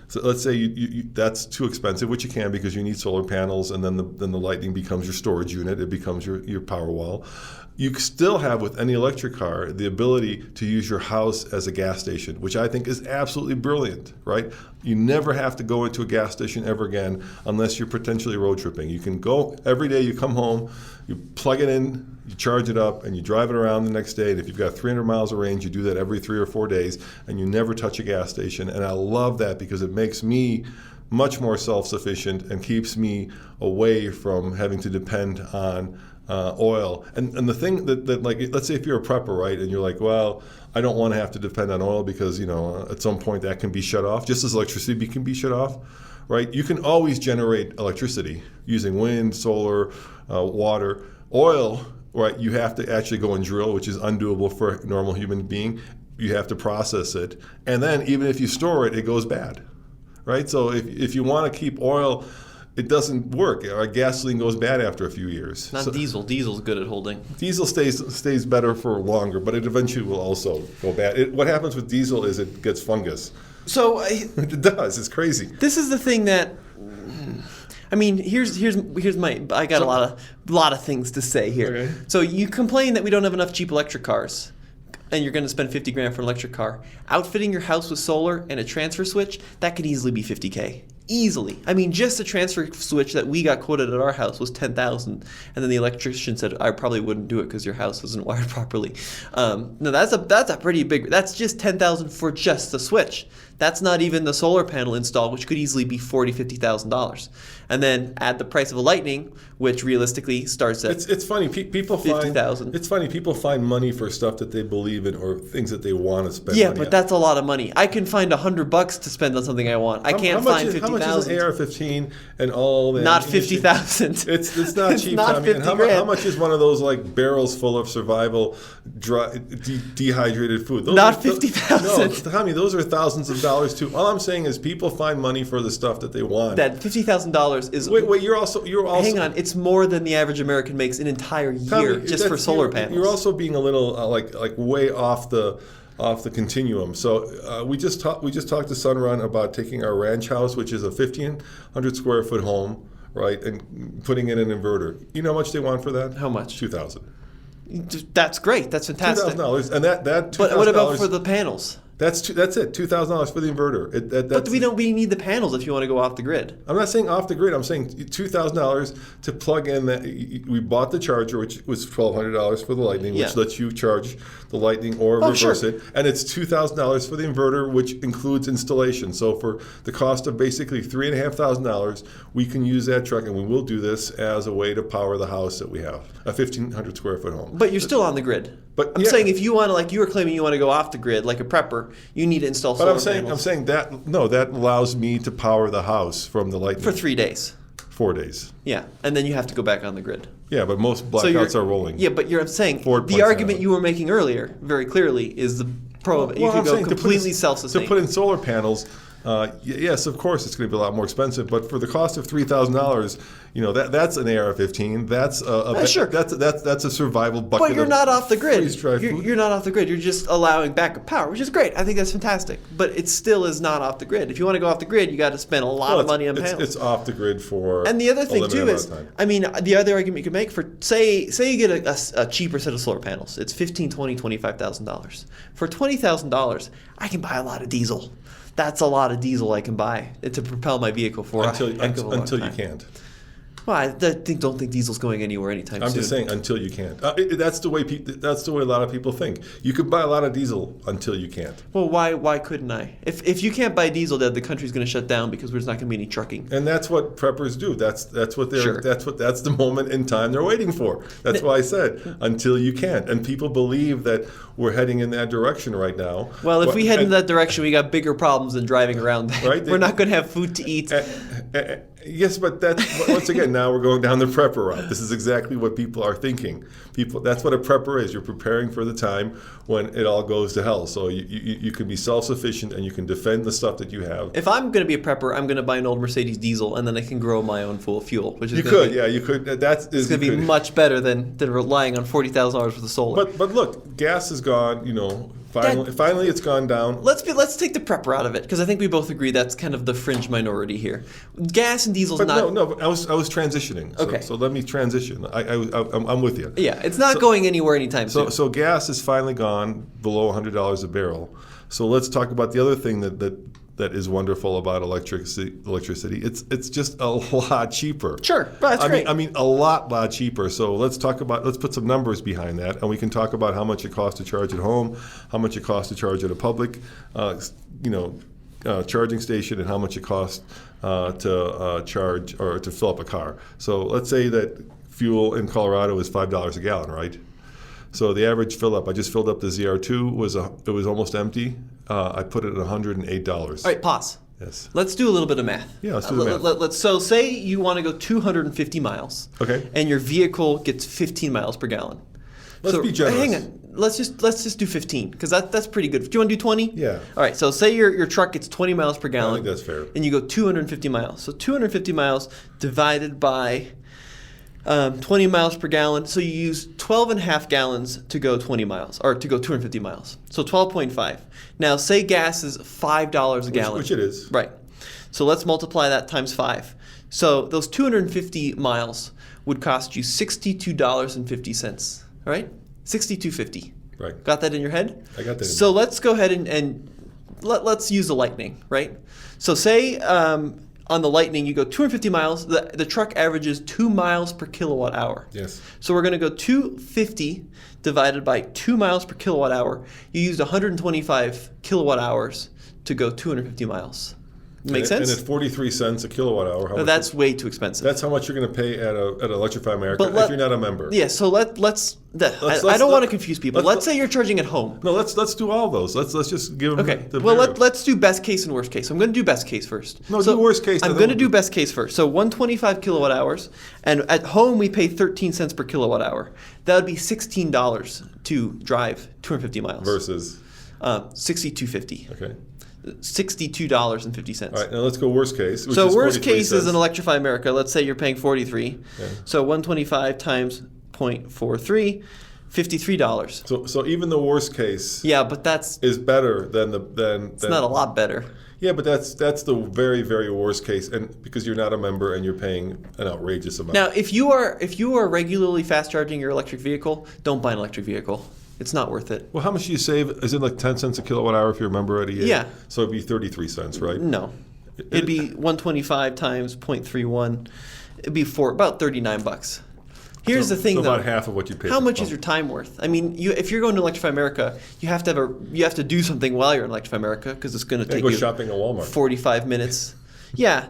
Speaker 1: So let's say you that's too expensive, which you can because you need solar panels, and then the Lightning becomes your storage unit. It becomes your power wall. You still have, with any electric car, the ability to use your house as a gas station, which I think is absolutely brilliant, right? You never have to go into a gas station ever again unless you're potentially road tripping. You can go every day, you come home, you plug it in, you charge it up, and you drive it around the next day. And if you've got 300 miles of range, you do that every 3 or 4 days, and you never touch a gas station. And I love that because it makes me much more self-sufficient and keeps me away from having to depend on oil. And the thing that like, let's say if you're a prepper, right, and you're like, well, I don't want to have to depend on oil because, at some point that can be shut off, just as electricity can be shut off, right? You can always generate electricity using wind, solar, water. Oil, right, you have to actually go and drill, which is undoable for a normal human being. You have to process it. And then even if you store it, it goes bad, right? So if you want to keep oil, it doesn't work. Our gasoline goes bad after a few years.
Speaker 2: Not diesel. Diesel's good at holding.
Speaker 1: Diesel stays better for longer, but it eventually will also go bad. What happens with diesel is it gets fungus.
Speaker 2: So
Speaker 1: it does. It's crazy.
Speaker 2: This is the thing that, I mean, here's my. I got a lot of things to say here.
Speaker 1: Okay.
Speaker 2: So you complain that we don't have enough cheap electric cars, and you're going to spend $50,000 for an electric car. Outfitting your house with solar and a transfer switch, that could easily be $50,000. Easily. I mean, just the transfer switch that we got quoted at our house was $10,000, and then the electrician said, "I probably wouldn't do it because your house isn't wired properly." No, that's a pretty big. That's just $10,000 for just the switch. That's not even the solar panel install, which could easily be $40,000-$50,000. And then add the price of a Lightning, which realistically starts at
Speaker 1: it's funny. People find
Speaker 2: $50,000.
Speaker 1: It's funny. People find money for stuff that they believe in or things that they want to spend.
Speaker 2: Yeah,
Speaker 1: money
Speaker 2: but
Speaker 1: on.
Speaker 2: That's a lot of money. I can find $100 to spend on something I want. I can't find $50,000.
Speaker 1: How much is an AR-15 and all that?
Speaker 2: Not $50,000.
Speaker 1: It's not cheap,
Speaker 2: not
Speaker 1: Tommy. And
Speaker 2: $50,000.
Speaker 1: how much is one of those like barrels full of survival dehydrated food?
Speaker 2: Not $50,000.
Speaker 1: No, Tommy, those are thousands of dollars too. All I'm saying is people find money for the stuff that they want.
Speaker 2: That $50,000 is.
Speaker 1: Wait, you're also.
Speaker 2: Hang on, it's more than the average American makes an entire year,
Speaker 1: Tommy,
Speaker 2: just for solar panels.
Speaker 1: You're also being a little like way off the continuum. So we just talked to Sunrun about taking our ranch house, which is a 1,500 square foot home, right, and putting in an inverter. You know how much they want for that?
Speaker 2: How much?
Speaker 1: $2,000.
Speaker 2: That's great. That's fantastic.
Speaker 1: $2,000, and that $2,000.
Speaker 2: But what about for the panels?
Speaker 1: That's it. $2,000 for the inverter.
Speaker 2: But we need the panels if you want to go off the grid.
Speaker 1: I'm not saying off the grid. I'm saying $2,000 to plug in that. We bought the charger, which was $1,200 for the Lightning, which lets you charge the Lightning or reverse it, and it's $2,000 for the inverter, which includes installation. So for the cost of basically $3,500, we can use that truck, and we will do this as a way to power the house that we have, a 1,500 square foot home.
Speaker 2: But you're still on the grid.
Speaker 1: But
Speaker 2: I'm saying if you want to, like you were claiming, you want to go off the grid like a prepper, you need to install solar panels.
Speaker 1: I'm saying that allows me to power the house from the Lightning
Speaker 2: for 3 days.
Speaker 1: 4 days.
Speaker 2: Yeah, and then you have to go back on the grid.
Speaker 1: Yeah, but most blackouts are rolling.
Speaker 2: Yeah, but I'm saying
Speaker 1: Ford
Speaker 2: the argument you were making earlier, very clearly, is the pro. You can go completely self-sustaining.
Speaker 1: To put in solar panels, Yes, of course, it's going to be a lot more expensive. But for the cost of $3,000, that's an AR-15. That's
Speaker 2: Sure.
Speaker 1: That's a survival bucket.
Speaker 2: But you're not off the grid.
Speaker 1: freeze-dried food.
Speaker 2: You're not off the grid. You're just allowing backup power, which is great. I think that's fantastic. But it still is not off the grid. If you want to go off the grid, you got to spend a lot of money on panels.
Speaker 1: It's off the grid for.
Speaker 2: And the other thing
Speaker 1: a
Speaker 2: too
Speaker 1: limited
Speaker 2: is,
Speaker 1: amount of time.
Speaker 2: I mean, the other argument you could make for say you get a cheaper set of solar panels. It's $15,000, $20,000, $25,000. For $20,000, I can buy a lot of diesel. That's a lot of diesel I can buy to propel my vehicle for
Speaker 1: until
Speaker 2: a heck of a long
Speaker 1: you
Speaker 2: time.
Speaker 1: can't.
Speaker 2: Well, I don't think diesel's going anywhere anytime soon.
Speaker 1: I'm just saying until you can't. That's the way a lot of people think. You could buy a lot of diesel until you can't.
Speaker 2: Well, why couldn't I? If you can't buy diesel, then the country's going to shut down because there's not going to be any trucking.
Speaker 1: And that's what preppers do. That's what they're
Speaker 2: Sure.
Speaker 1: that's the moment in time they're waiting for. That's why I said until you can't. And people believe that we're heading in that direction right now.
Speaker 2: Well, if we head in that direction, we got bigger problems than driving around.
Speaker 1: Right?
Speaker 2: We're not going to have food to eat.
Speaker 1: Yes, but once again, now we're going down the prepper route. This is exactly what people are thinking. That's what a prepper is. You're preparing for the time when it all goes to hell. So you can be self-sufficient and you can defend the stuff that you have.
Speaker 2: If I'm going to be a prepper, I'm going to buy an old Mercedes diesel, and then I can grow my own fuel. Which is
Speaker 1: You could.
Speaker 2: It's going to be much better than relying on $40,000 worth of solar.
Speaker 1: But look, gas is gone. Finally it's gone down.
Speaker 2: Let's take the prepper out of it, because I think we both agree that's kind of the fringe minority here. Gas and diesel's
Speaker 1: But
Speaker 2: not.
Speaker 1: no. But I was transitioning.
Speaker 2: Okay.
Speaker 1: So let me transition. I'm with you.
Speaker 2: Yeah, it's not going anywhere anytime soon.
Speaker 1: So gas is finally gone below $100 a barrel. So let's talk about the other thing that is wonderful about electricity. It's just a lot cheaper.
Speaker 2: Sure, that's great.
Speaker 1: I mean, a lot cheaper. So let's put some numbers behind that, and we can talk about how much it costs to charge at home, how much it costs to charge at a public, charging station, and how much it costs to charge or to fill up a car. So let's say that fuel in Colorado is $5 a gallon, right? So the average fill up, I just filled up the ZR2, it was almost empty. I put it at $108.
Speaker 2: All right, pause.
Speaker 1: Yes.
Speaker 2: Let's do a little bit of math.
Speaker 1: Yeah, let's do the math.
Speaker 2: So say you want to go 250 miles.
Speaker 1: Okay.
Speaker 2: And your vehicle gets 15 miles per gallon.
Speaker 1: Let's be generous.
Speaker 2: Hang on. Let's just do 15, because that's pretty good. Do you want to do 20?
Speaker 1: Yeah.
Speaker 2: All right. So say your truck gets 20 miles per gallon.
Speaker 1: I think that's fair.
Speaker 2: And you go 250 miles. So 250 miles divided by 20 miles per gallon. So you use 12 and a half gallons to go 20 miles, or to go 250 miles. So 12.5. Now say gas is $5 a gallon.
Speaker 1: Which it is.
Speaker 2: Right. So let's multiply that times 5. So those 250 miles would cost you $62.50. All right? $62.50.
Speaker 1: Right.
Speaker 2: Got that in your head?
Speaker 1: I got that in
Speaker 2: So let's go ahead and let's use the Lightning, right? So say on the Lightning you go 250 miles. The truck averages 2 miles per kilowatt hour.
Speaker 1: Yes.
Speaker 2: So we're going to go 250 divided by 2 miles per kilowatt hour. You used 125 kilowatt hours to go 250 miles. Make sense?
Speaker 1: And at 43 cents a kilowatt hour.
Speaker 2: No, that's way too expensive.
Speaker 1: That's how much you're going to pay at Electrify America if you're not a member.
Speaker 2: Yeah, so I don't want to confuse people. Let's say you're charging at home.
Speaker 1: No, let's do all those. Let's just give them.
Speaker 2: Okay.
Speaker 1: The
Speaker 2: Well, let's do best case and worst case. I'm going to do best case first.
Speaker 1: No, do worst case.
Speaker 2: I'm going to do best case first. So 125 kilowatt hours, and at home we pay 13 cents per kilowatt hour. That would be $16 to drive 250 miles.
Speaker 1: Versus
Speaker 2: $62.50.
Speaker 1: Okay.
Speaker 2: $62.50.
Speaker 1: All right, now let's go worst case.
Speaker 2: So worst case is an Electrify America. Let's say you're paying 43.
Speaker 1: Yeah.
Speaker 2: So 125 times 0.43, $53.
Speaker 1: So even the worst case.
Speaker 2: Yeah, but that's
Speaker 1: is better than
Speaker 2: it's not a lot better.
Speaker 1: Yeah, but that's the very, very worst case, and because you're not a member and you're paying an outrageous amount.
Speaker 2: Now, if you are regularly fast charging your electric vehicle, don't buy an electric vehicle. It's not worth it.
Speaker 1: Well, how much do you save? Is it like 10 cents a kilowatt hour if you're a member at EA?
Speaker 2: Yeah.
Speaker 1: So it'd be 33 cents, right?
Speaker 2: No. It'd be 125 times 0.31. It'd be about $39. Here's the thing,
Speaker 1: so
Speaker 2: though.
Speaker 1: About half of what you pay.
Speaker 2: How much is your time worth? I mean, if you're going to Electrify America, you have to do something while you're in Electrify America, because it's going to take
Speaker 1: go
Speaker 2: you
Speaker 1: shopping at Walmart.
Speaker 2: 45 minutes. Yeah.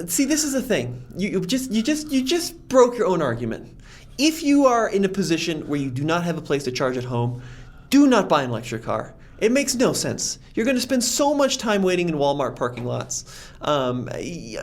Speaker 2: See, this is the thing. You just broke your own argument. If you are in a position where you do not have a place to charge at home, do not buy an electric car. It makes no sense. You're going to spend so much time waiting in Walmart parking lots.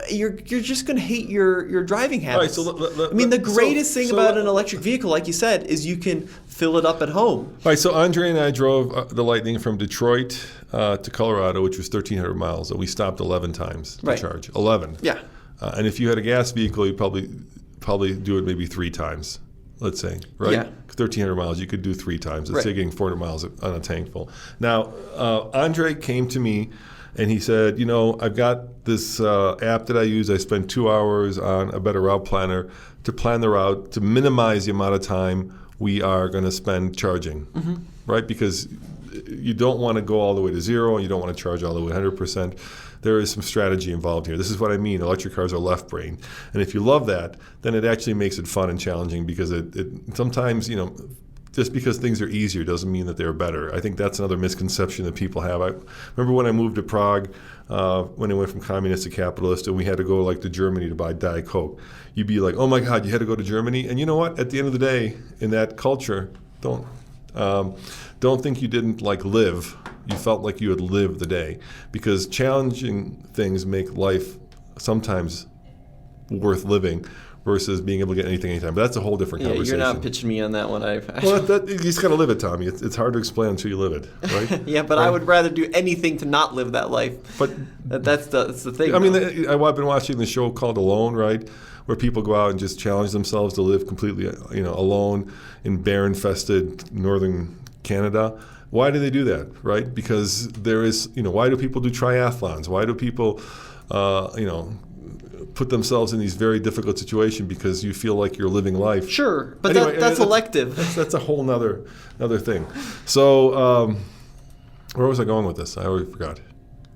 Speaker 2: You're just going to hate your driving habits.
Speaker 1: All right, so
Speaker 2: the greatest thing about an electric vehicle, like you said, is you can fill it up at home.
Speaker 1: All right, so Andre and I drove the Lightning from Detroit to Colorado, which was 1,300 miles. And we stopped 11 times to charge. 11.
Speaker 2: Yeah.
Speaker 1: And if you had a gas vehicle, you'd probably do it maybe 3 times, let's say, right?
Speaker 2: Yeah.
Speaker 1: 1,300 miles, you could do 3 times. Let's say getting 400 miles on a tank full. Now, Andre came to me and he said, I've got this app that I use. I spend 2 hours on a better route planner to plan the route to minimize the amount of time we are going to spend charging, right? Because you don't want to go all the way to 0 and you don't want to charge all the way 100%. There is some strategy involved here. This is what I mean. Electric cars are left-brained. And if you love that, then it actually makes it fun and challenging because it sometimes, just because things are easier doesn't mean that they're better. I think that's another misconception that people have. I remember when I moved to Prague, when I went from communist to capitalist, and we had to go to Germany to buy Diet Coke. You'd be like, oh my God, you had to go to Germany? And you know what? At the end of the day, in that culture, don't think you didn't live. You felt like you had lived the day, because challenging things make life sometimes worth living versus being able to get anything anytime. But that's a whole different conversation.
Speaker 2: You're not pitching me on that one.
Speaker 1: Well, you just got to live it, Tommy. It's hard to explain until you live it, right?
Speaker 2: Yeah, but right? I would rather do anything to not live that life. But that's the thing.
Speaker 1: I mean, I've been watching the show called Alone, right? Where people go out and just challenge themselves to live completely, alone in bear-infested northern Canada. Why do they do that, right? Because there is, why do people do triathlons? Why do people, put themselves in these very difficult situations? Because you feel like you're living life.
Speaker 2: Sure, but anyway, that's elective.
Speaker 1: That's a whole nother thing. So where was I going with this? I already forgot.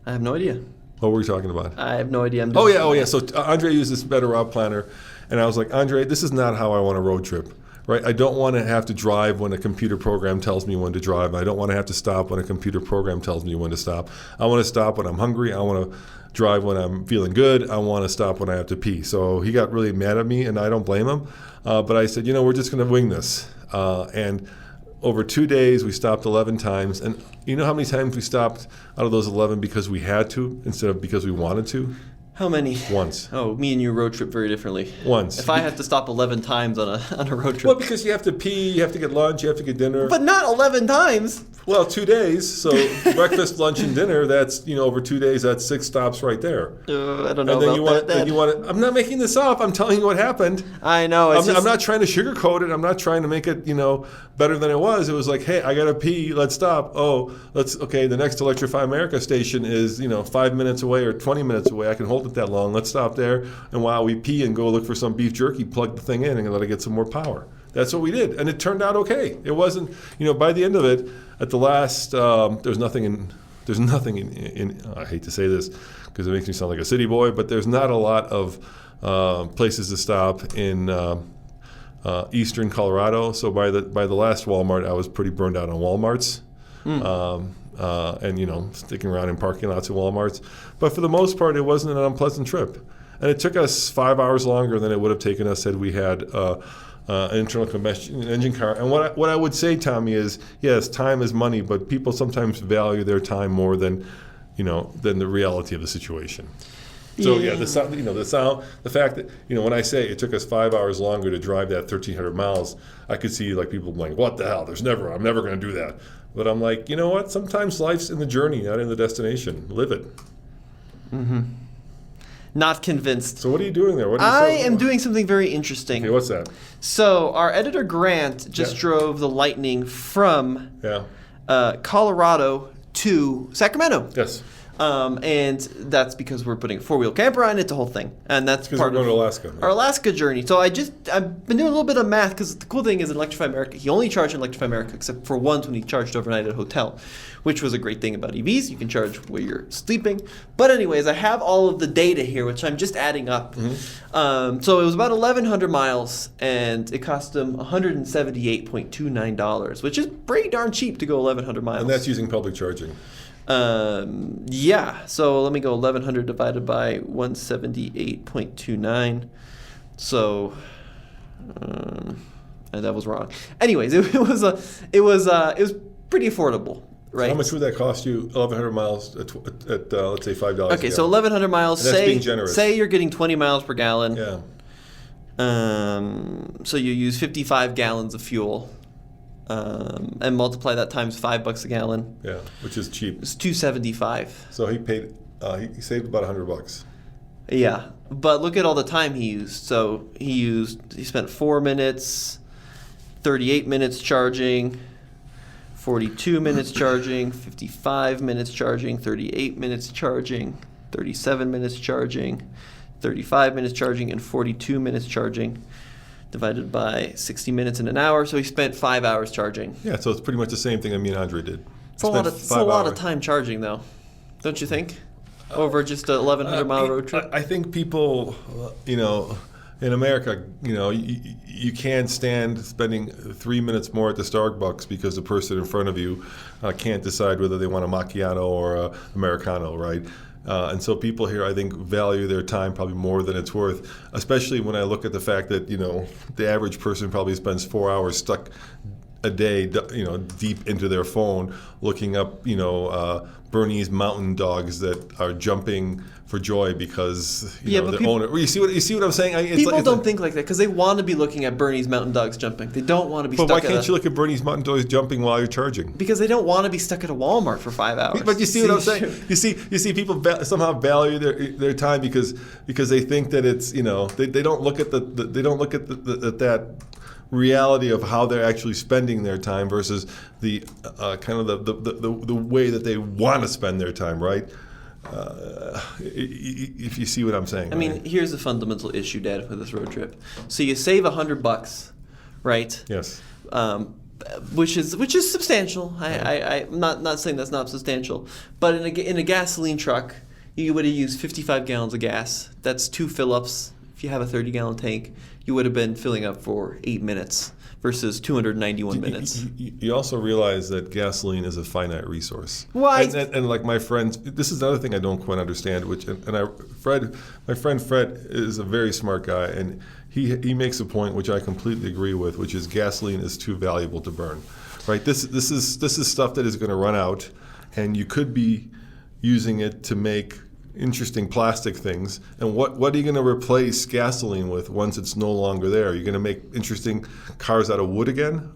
Speaker 2: I have no idea.
Speaker 1: What were we talking about?
Speaker 2: I have no idea.
Speaker 1: Oh yeah. So Andre used this better route planner, and I was like, Andre, this is not how I want a road trip. Right? I don't want to have to drive when a computer program tells me when to drive. I don't want to have to stop when a computer program tells me when to stop. I want to stop when I'm hungry. I want to drive when I'm feeling good. I want to stop when I have to pee. So he got really mad at me, and I don't blame him. But I said, we're just going to wing this. And over 2 days, we stopped 11 times. And you know how many times we stopped out of those 11 because we had to instead of because we wanted to?
Speaker 2: How many?
Speaker 1: Once.
Speaker 2: Oh, me and you road trip very differently.
Speaker 1: Once.
Speaker 2: If I had to stop 11 times on a road trip.
Speaker 1: Well, because you have to pee, you have to get lunch, you have to get dinner.
Speaker 2: But not 11 times.
Speaker 1: Well, 2 days. So breakfast, lunch, and dinner, that's, over 2 days, that's 6 stops right there.
Speaker 2: I don't know about that.
Speaker 1: I'm not making this up. I'm telling you what happened.
Speaker 2: I know.
Speaker 1: I'm not trying to sugarcoat it. I'm not trying to make it, better than it was. It was like, hey, I got to pee. Let's stop. The next Electrify America station is, 5 minutes away or 20 minutes away. I can hold it that long. Let's stop there. And while we pee and go look for some beef jerky, plug the thing in and let it get some more power. That's what we did. And it turned out okay. It wasn't, by the end of it, at the last, there's nothing in I hate to say this because it makes me sound like a city boy, but there's not a lot of places to stop in eastern Colorado. So by the last Walmart, I was pretty burned out on Walmarts. And sticking around in parking lots of Walmarts. But for the most part, it wasn't an unpleasant trip. And it took us 5 hours longer than it would have taken us had we had an internal combustion engine car. And what I would say, Tommy, is yes, time is money, but people sometimes value their time more than the reality of the situation. So the fact that when I say it took us 5 hours longer to drive that 1,300 miles, I could see people like, what the hell? I'm never going to do that. But I'm like, you know what? Sometimes life's in the journey, not in the destination. Live it.
Speaker 2: Mm-hmm. Not convinced.
Speaker 1: So what are you doing there?
Speaker 2: I am doing something very interesting.
Speaker 1: Okay, what's that?
Speaker 2: So our editor Grant just drove the Lightning from Colorado to Sacramento.
Speaker 1: Yes.
Speaker 2: And that's because we're putting a 4-wheel camper on it. It's a whole thing, and that's part of
Speaker 1: Alaska.
Speaker 2: Our Alaska journey. So I've been doing a little bit of math because the cool thing is in Electrify America, he only charged in Electrify America except for once when he charged overnight at a hotel, which was a great thing about EVs. You can charge where you're sleeping. But anyways, I have all of the data here, which I'm just adding up. Mm-hmm. So it was about 1,100 miles, and it cost him $178.29, which is pretty darn cheap to go 1,100 miles.
Speaker 1: And that's using public charging.
Speaker 2: So let me go 1,100 divided by 178.29. So that was wrong. Anyways, it was pretty affordable, right?
Speaker 1: So how much would that cost you? 1,100 miles at let's say $5.
Speaker 2: Okay, so 1,100 miles.
Speaker 1: And that's being generous.
Speaker 2: Say you're getting 20 miles per gallon.
Speaker 1: Yeah.
Speaker 2: So you use 55 gallons of fuel. and multiply that times $5 a gallon.
Speaker 1: Yeah, which is cheap.
Speaker 2: It's $2.75.
Speaker 1: So he paid. He saved about $100.
Speaker 2: Yeah, but look at all the time he used. So he spent 4 minutes, 38 minutes charging, 42 minutes charging, 55 minutes charging, 38 minutes charging, 37 minutes charging, 35 minutes charging, and 42 minutes charging, divided by 60 minutes in an hour. So he spent 5 hours charging.
Speaker 1: Yeah, so it's pretty much the same thing me and Andre did.
Speaker 2: It's a lot of time charging, though, don't you think? Over just a 1,100-mile road trip?
Speaker 1: I think people, in America, you can't stand spending 3 minutes more at the Starbucks because the person in front of you can't decide whether they want a macchiato or a Americano, right? And so people here, I think, value their time probably more than it's worth, especially when I look at the fact that, the average person probably spends 4 hours stuck a day, deep into their phone looking up, Bernese mountain dogs that are jumping for joy because the owner. You see what I'm saying?
Speaker 2: People don't think like that because they want to be looking at Bernese mountain dogs jumping. They don't want to be.
Speaker 1: But why can't you look at Bernese mountain dogs jumping while you're charging?
Speaker 2: Because they don't want to be stuck at a Walmart for 5 hours.
Speaker 1: But you see what I'm saying? You see people somehow value their time because they think that it's they don't look at that reality of how they're actually spending their time versus the kind of the way that they want to spend their time, right? If you see what I'm saying.
Speaker 2: I mean, here's the fundamental issue, Dad, with this road trip. So you save $100, right?
Speaker 1: Yes.
Speaker 2: Which is substantial. I'm not saying that's not substantial, but in a gasoline truck, you would have used 55 gallons of gas. That's 2 fill-ups. If you have a 30-gallon tank, you would have been filling up for 8 minutes versus 291 minutes.
Speaker 1: You also realize that gasoline is a finite resource.
Speaker 2: Why?
Speaker 1: And like my friends, this is another thing I don't quite understand. My friend Fred is a very smart guy, and he makes a point which I completely agree with, which is gasoline is too valuable to burn. Right? This is stuff that is going to run out, and you could be using it to make interesting plastic things. And what are you going to replace gasoline with once it's no longer there? Are you going to make interesting cars out of wood again?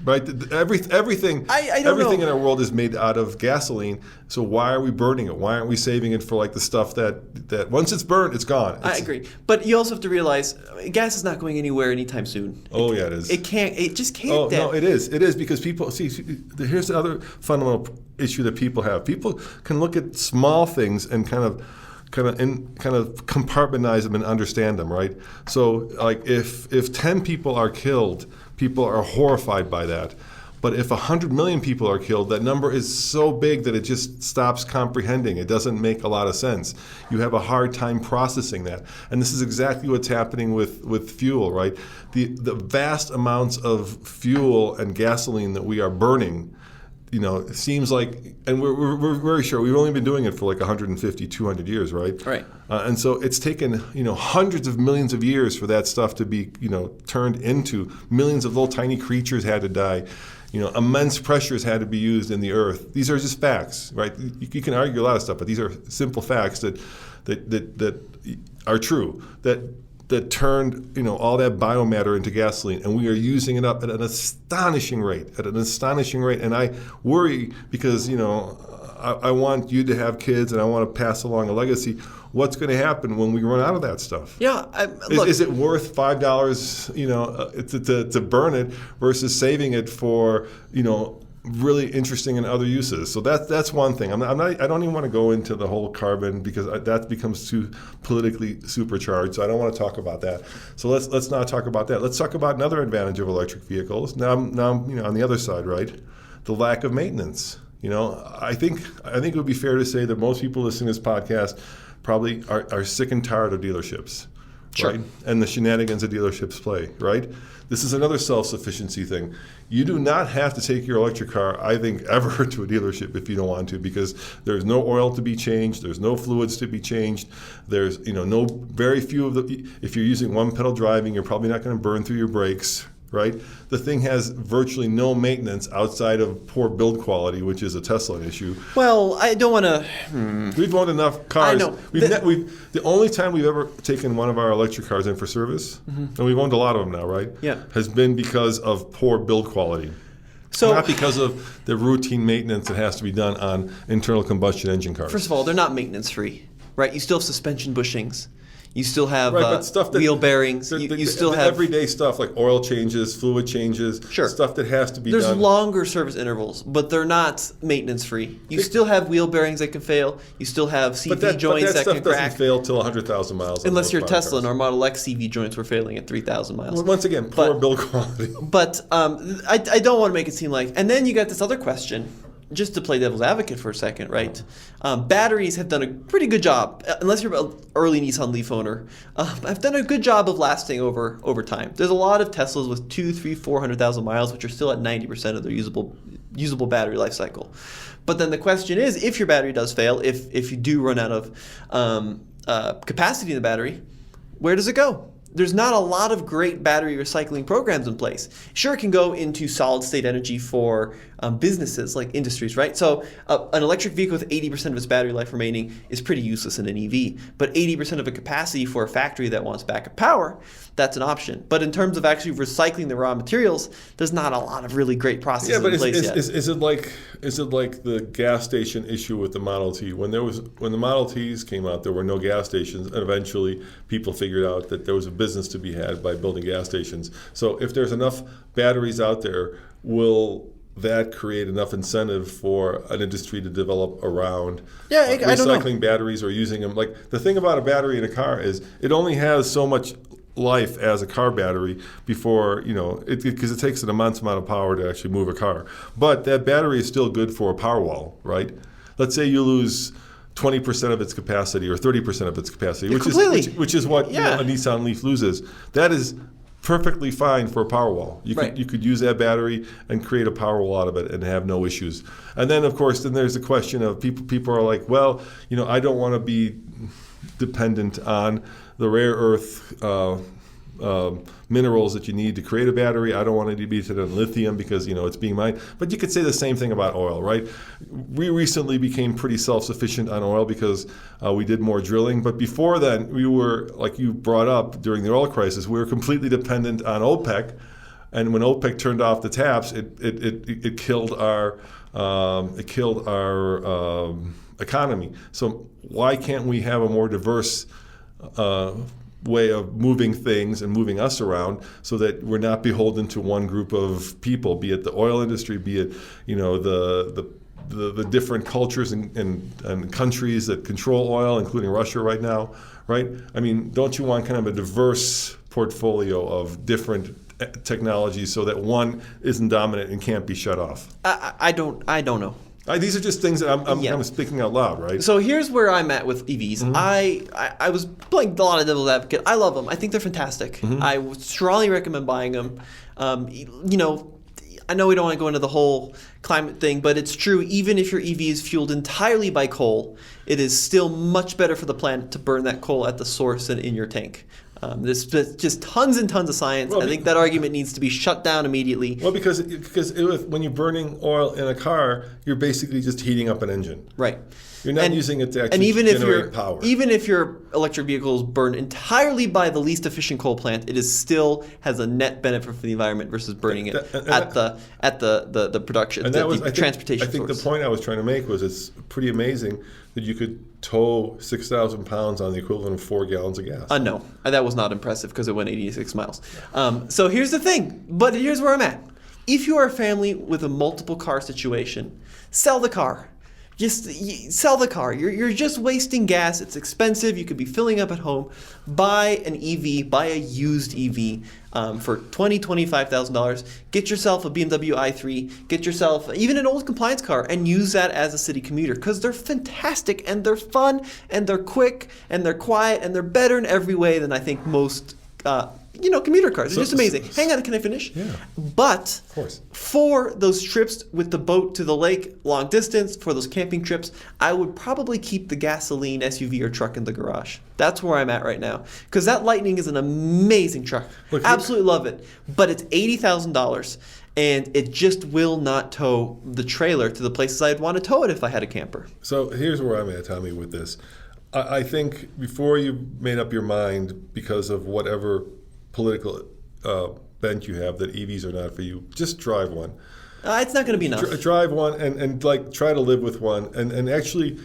Speaker 1: Right? Everything in our world is made out of gasoline. So why are we burning it? Why aren't we saving it for like the stuff that once it's burned, it's gone?
Speaker 2: I agree. But you also have to realize gas is not going anywhere anytime soon.
Speaker 1: Oh, yeah, it is.
Speaker 2: It can't. It just can't.
Speaker 1: Oh, no, it is. It is because people, see, here's the other fundamental issue that people have. People can look at small things and kind of compartmentalize them and understand them, right? So like if 10 people are killed, people are horrified by that. But if 100 million people are killed, that number is so big that it just stops comprehending. It doesn't make a lot of sense. You have a hard time processing that. And this is exactly what's happening with fuel, right? The vast amounts of fuel and gasoline that we are burning, it seems like, and we're very sure, we've only been doing it for like 150, 200 years, right?
Speaker 2: Right.
Speaker 1: And so it's taken, hundreds of millions of years for that stuff to be, turned into. Millions of little tiny creatures had to die. Immense pressures had to be used in the earth. These are just facts, right? You can argue a lot of stuff, but these are simple facts that are true. That turned all that biomatter into gasoline, and we are using it up at an astonishing rate. And I worry because I want you to have kids, and I want to pass along a legacy. What's going to happen when we run out of that stuff?
Speaker 2: Yeah,
Speaker 1: is it worth $5, to burn it versus saving it for really interesting in other uses? So that's one thing. I don't even want to go into the whole carbon because that becomes too politically supercharged. So I don't want to talk about that. So let's not talk about that. Let's talk about another advantage of electric vehicles. Now on the other side, right? The lack of maintenance. I think it would be fair to say that most people listening to this podcast probably are sick and tired of dealerships.
Speaker 2: Sure.
Speaker 1: Right? And the shenanigans that dealerships play, right? This is another self-sufficiency thing. You do not have to take your electric car, I think, ever to a dealership if you don't want to, because there's no oil to be changed, there's no fluids to be changed, there's very few of the. If you're using one pedal driving, you're probably not going to burn through your brakes, right? The thing has virtually no maintenance outside of poor build quality, which is a Tesla issue.
Speaker 2: Well, I don't want to.
Speaker 1: We've owned enough cars.
Speaker 2: I know.
Speaker 1: The only time we've ever taken one of our electric cars in for service, and we've owned a lot of them now, right?
Speaker 2: Yeah.
Speaker 1: Has been because of poor build quality.
Speaker 2: So,
Speaker 1: not because of the routine maintenance that has to be done on internal combustion engine cars.
Speaker 2: first of all, they're not maintenance free, right? You still have suspension bushings. You still have
Speaker 1: but stuff that,
Speaker 2: wheel bearings. You still have
Speaker 1: everyday stuff like oil changes, fluid changes,
Speaker 2: Sure.
Speaker 1: stuff that has to be
Speaker 2: There's
Speaker 1: done.
Speaker 2: longer service intervals, but they're not maintenance free. You still have wheel bearings that can fail. You still have CV joints that
Speaker 1: stuff
Speaker 2: can crack.
Speaker 1: doesn't fail till 100,000 miles.
Speaker 2: Unless you're Tesla and our Model X CV joints were failing at 3,000 miles.
Speaker 1: Well, once again, poor build quality.
Speaker 2: But I don't want to make it seem like... And then you got this other question, just to play devil's advocate for a second, right? Batteries have done a pretty good job, unless you're an early Nissan Leaf owner, have done a good job of lasting over time. There's a lot of Teslas with 200,000, 300,000, 400,000 miles, which are still at 90% of their usable battery life cycle. But then the question is, if your battery does fail, if you do run out of capacity in the battery, where does it go? There's not a lot of great battery recycling programs in place. Sure, it can go into solid state energy for businesses like industries, right? So an electric vehicle with 80% of its battery life remaining is pretty useless in an EV. But 80% of a capacity for a factory that wants backup power, that's an option. But in terms of actually recycling the raw materials, there's not a lot of really great processes in place yet.
Speaker 1: Is it like the gas station issue with the Model T? When the Model Ts came out, there were no gas stations, and eventually people figured out that there was a business to be had by building gas stations. So if there's enough batteries out there, will that create enough incentive for an industry to develop around recycling batteries or using them? Like, the thing about a battery in a car is it only has so much life as a car battery before, because it takes an immense amount of power to actually move a car. But that battery is still good for a power wall, right? Let's say you lose 20% of its capacity or 30% of its capacity, which is what a Nissan Leaf loses. That is perfectly fine for a power wall. You could use that battery and create a power wall out of it and have no issues. And then, of course, there's the question of people are like, well, I don't want to be dependent on the rare earth minerals that you need to create a battery. I don't want it to be on lithium because it's being mined. But you could say the same thing about oil, right? We recently became pretty self-sufficient on oil because we did more drilling. But before then, we were, like you brought up, during the oil crisis, we were completely dependent on OPEC. And when OPEC turned off the taps, it killed our economy. So why can't we have a more diverse way of moving things and moving us around so that we're not beholden to one group of people, be it the oil industry, be it the different cultures and countries that control oil, including Russia right now, right? I mean, don't you want kind of a diverse portfolio of different technologies so that one isn't dominant and can't be shut off?
Speaker 2: I don't know.
Speaker 1: These are just things that I'm kind of speaking out loud, right?
Speaker 2: So here's where I'm at with EVs.
Speaker 1: Mm-hmm.
Speaker 2: I was playing a lot of devil's advocate. I love them. I think they're fantastic.
Speaker 1: Mm-hmm.
Speaker 2: I would strongly recommend buying them. I know we don't want to go into the whole climate thing, but it's true. Even if your EV is fueled entirely by coal, it is still much better for the planet to burn that coal at the source than in your tank. There's just tons and tons of science. I think that argument needs to be shut down immediately.
Speaker 1: Well, because when you're burning oil in a car, you're basically just heating up an engine.
Speaker 2: Right.
Speaker 1: You're not using it to actually generate power.
Speaker 2: Even if your electric vehicle is burned entirely by the least efficient coal plant, it is still has a net benefit for the environment versus burning it at the production, the transportation
Speaker 1: I think
Speaker 2: source.
Speaker 1: the point I was trying to make was it's pretty amazing that you could tow 6,000 pounds on the equivalent of 4 gallons of gas.
Speaker 2: No, that was not impressive because it went 86 miles. So here's the thing, but here's where I'm at. If you are a family with a multiple car situation, sell the car. Just sell the car. You're just wasting gas. It's expensive. You could be filling up at home. Buy an EV. Buy a used EV for $20,000, $25,000. Get yourself a BMW i3. Get yourself even an old compliance car and use that as a city commuter because they're fantastic and they're fun and they're quick and they're quiet and they're better in every way than I think most commuter cars. They're just amazing. Hang on, can I finish?
Speaker 1: Yeah.
Speaker 2: But
Speaker 1: Of course.
Speaker 2: for those trips with the boat to the lake, long distance, for those camping trips, I would probably keep the gasoline SUV or truck in the garage. That's where I'm at right now. Because that Lightning is an amazing truck.
Speaker 1: Look,
Speaker 2: Absolutely love it. But it's $80,000. And it just will not tow the trailer to the places I'd want to tow it if I had a camper.
Speaker 1: So here's where I'm at, Tommy, with this. I think before you made up your mind because of whatever political bent you have that EVs are not for you, just drive one.
Speaker 2: It's not going to be enough.
Speaker 1: Drive one and like try to live with one and actually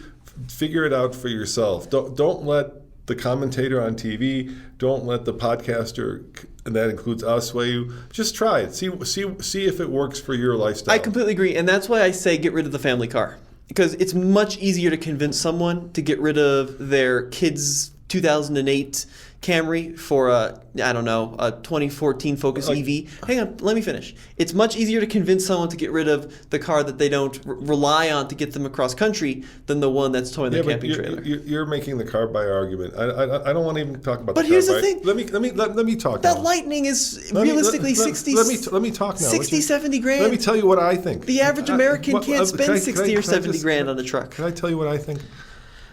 Speaker 1: figure it out for yourself. Don't let the commentator on TV, don't let the podcaster, and that includes us, sway you. Just try it. See if it works for your lifestyle.
Speaker 2: I completely agree, and that's why I say get rid of the family car. Because it's much easier to convince someone to get rid of their kid's 2008 Camry for a 2014 Focus EV. Hang on, let me finish. It's much easier to convince someone to get rid of the car that they don't rely on to get them across country than the one that's towing their camping trailer.
Speaker 1: You're making the car buy argument. I don't want to even talk about.
Speaker 2: But
Speaker 1: the
Speaker 2: here's
Speaker 1: car
Speaker 2: the thing.
Speaker 1: Let me talk.
Speaker 2: That
Speaker 1: now.
Speaker 2: Lightning is realistically 60.
Speaker 1: Let me talk now.
Speaker 2: 60, 70 grand.
Speaker 1: Let me tell you what I think.
Speaker 2: The average American can't spend 60 or 70 grand on a truck.
Speaker 1: Can I tell you what I think?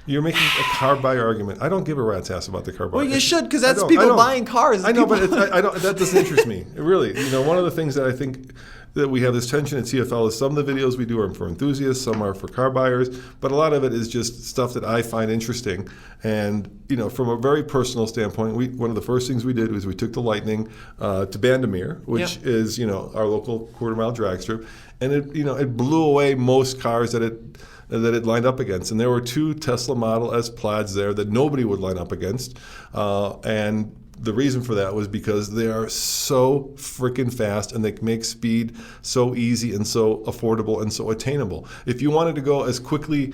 Speaker 1: You're making a car buy argument. I don't give a rat's ass about the car buy.
Speaker 2: Well, you should, because that's people buying cars.
Speaker 1: I know, but I don't. That doesn't interest me. Really, one of the things that I think that we have this tension at TFL is some of the videos we do are for enthusiasts, some are for car buyers, but a lot of it is just stuff that I find interesting. And from a very personal standpoint, one of the first things we did was we took the Lightning to Bandamere, which is our local quarter-mile drag strip, and it blew away most cars that it lined up against. And there were 2 Tesla Model S Plaids there that nobody would line up against. And the reason for that was because they are so freaking fast and they make speed so easy and so affordable and so attainable. If you wanted to go as quickly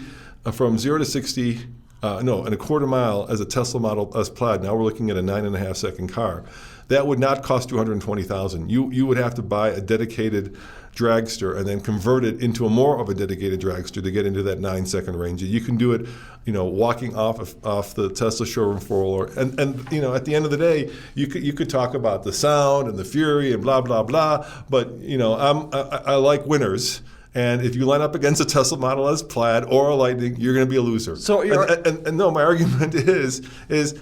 Speaker 1: from 0 to 60, in a quarter mile as a Tesla Model S Plaid, now we're looking at a 9.5 second car, that would not cost you $120,000. You would have to buy a dedicated dragster and then convert it into more of a dedicated dragster to get into that 9-second range. You can do it, walking off the Tesla showroom floor, and at the end of the day, you could talk about the sound and the fury and blah blah blah. But I like winners. And if you line up against a Tesla Model S Plaid or a Lightning, you're going to be a loser.
Speaker 2: So
Speaker 1: and no, my argument is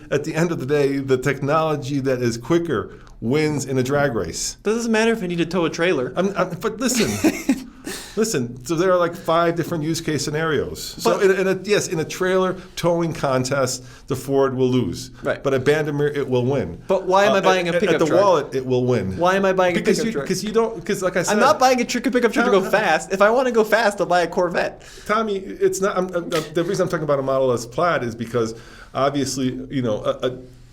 Speaker 1: at the end of the day, the technology that is quicker wins in a drag race.
Speaker 2: Doesn't matter if I need to tow a trailer.
Speaker 1: But listen. Listen, so there are like 5 different use case scenarios. So in a trailer towing contest, the Ford will lose.
Speaker 2: Right.
Speaker 1: But at Bandamere, it will win.
Speaker 2: But why am I buying a pickup truck?
Speaker 1: At the Wallet, it will win.
Speaker 2: Why am I buying a pickup truck?
Speaker 1: Because like I said,
Speaker 2: I'm not buying a pickup truck to go fast. If I want to go fast, I'll buy a Corvette.
Speaker 1: Tommy, it's not. The reason I'm talking about a Model S Plaid is because obviously,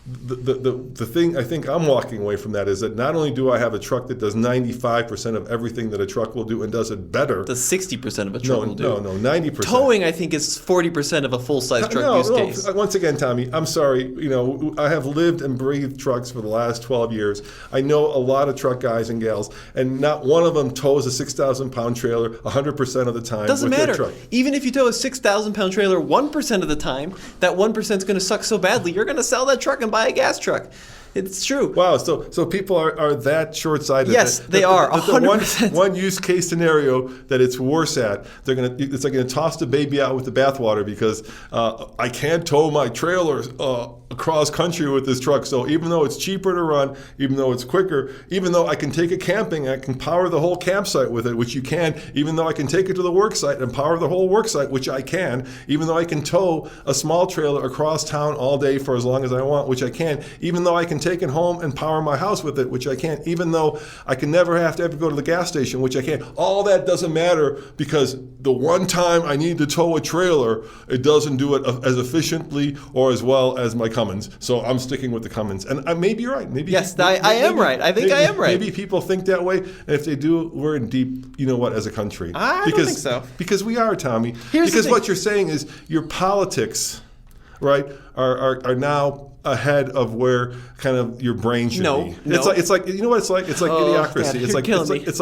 Speaker 1: the thing I think I'm walking away from that is that not only do I have a truck that does 95% of everything that a truck will do and does it better.
Speaker 2: The 60% of a truck will do.
Speaker 1: No, 90%.
Speaker 2: Towing, I think, is 40% of a full-size truck use case.
Speaker 1: Once again, Tommy, I'm sorry. I have lived and breathed trucks for the last 12 years. I know a lot of truck guys and gals, and not one of them tows a 6,000-pound trailer 100% of the time.
Speaker 2: Doesn't
Speaker 1: with
Speaker 2: matter.
Speaker 1: Their truck.
Speaker 2: Even if you tow a 6,000-pound trailer 1% of the time, that 1% is going to suck so badly, you're going to sell that truck and buy a gas truck. It's true.
Speaker 1: Wow, so people are that short-sighted.
Speaker 2: Yes, they are. 100%.
Speaker 1: One use case scenario that it's worse at, it's like going to toss the baby out with the bathwater because I can't tow my trailer across country with this truck. So even though it's cheaper to run, even though it's quicker, even though I can take it camping, I can power the whole campsite with it, which you can, even though I can take it to the work site and power the whole work site, which I can, even though I can tow a small trailer across town all day for as long as I want, which I can, even though I can take it home and power my house with it, which I can't, even though I can never have to ever go to the gas station, which I can't. All that doesn't matter because the one time I need to tow a trailer, it doesn't do it as efficiently or as well as my Cummins. So I'm sticking with the Cummins. And maybe you're right. Maybe
Speaker 2: I am right. I think I am right.
Speaker 1: Maybe people think that way. And if they do, we're in deep, as a country.
Speaker 2: I don't think so.
Speaker 1: Because we are, Tommy.
Speaker 2: Here's
Speaker 1: because what you're saying is your politics, right, are now ahead of where kind of your brain should be. It's like you know what it's like? It's like idiocracy.
Speaker 2: God,
Speaker 1: it's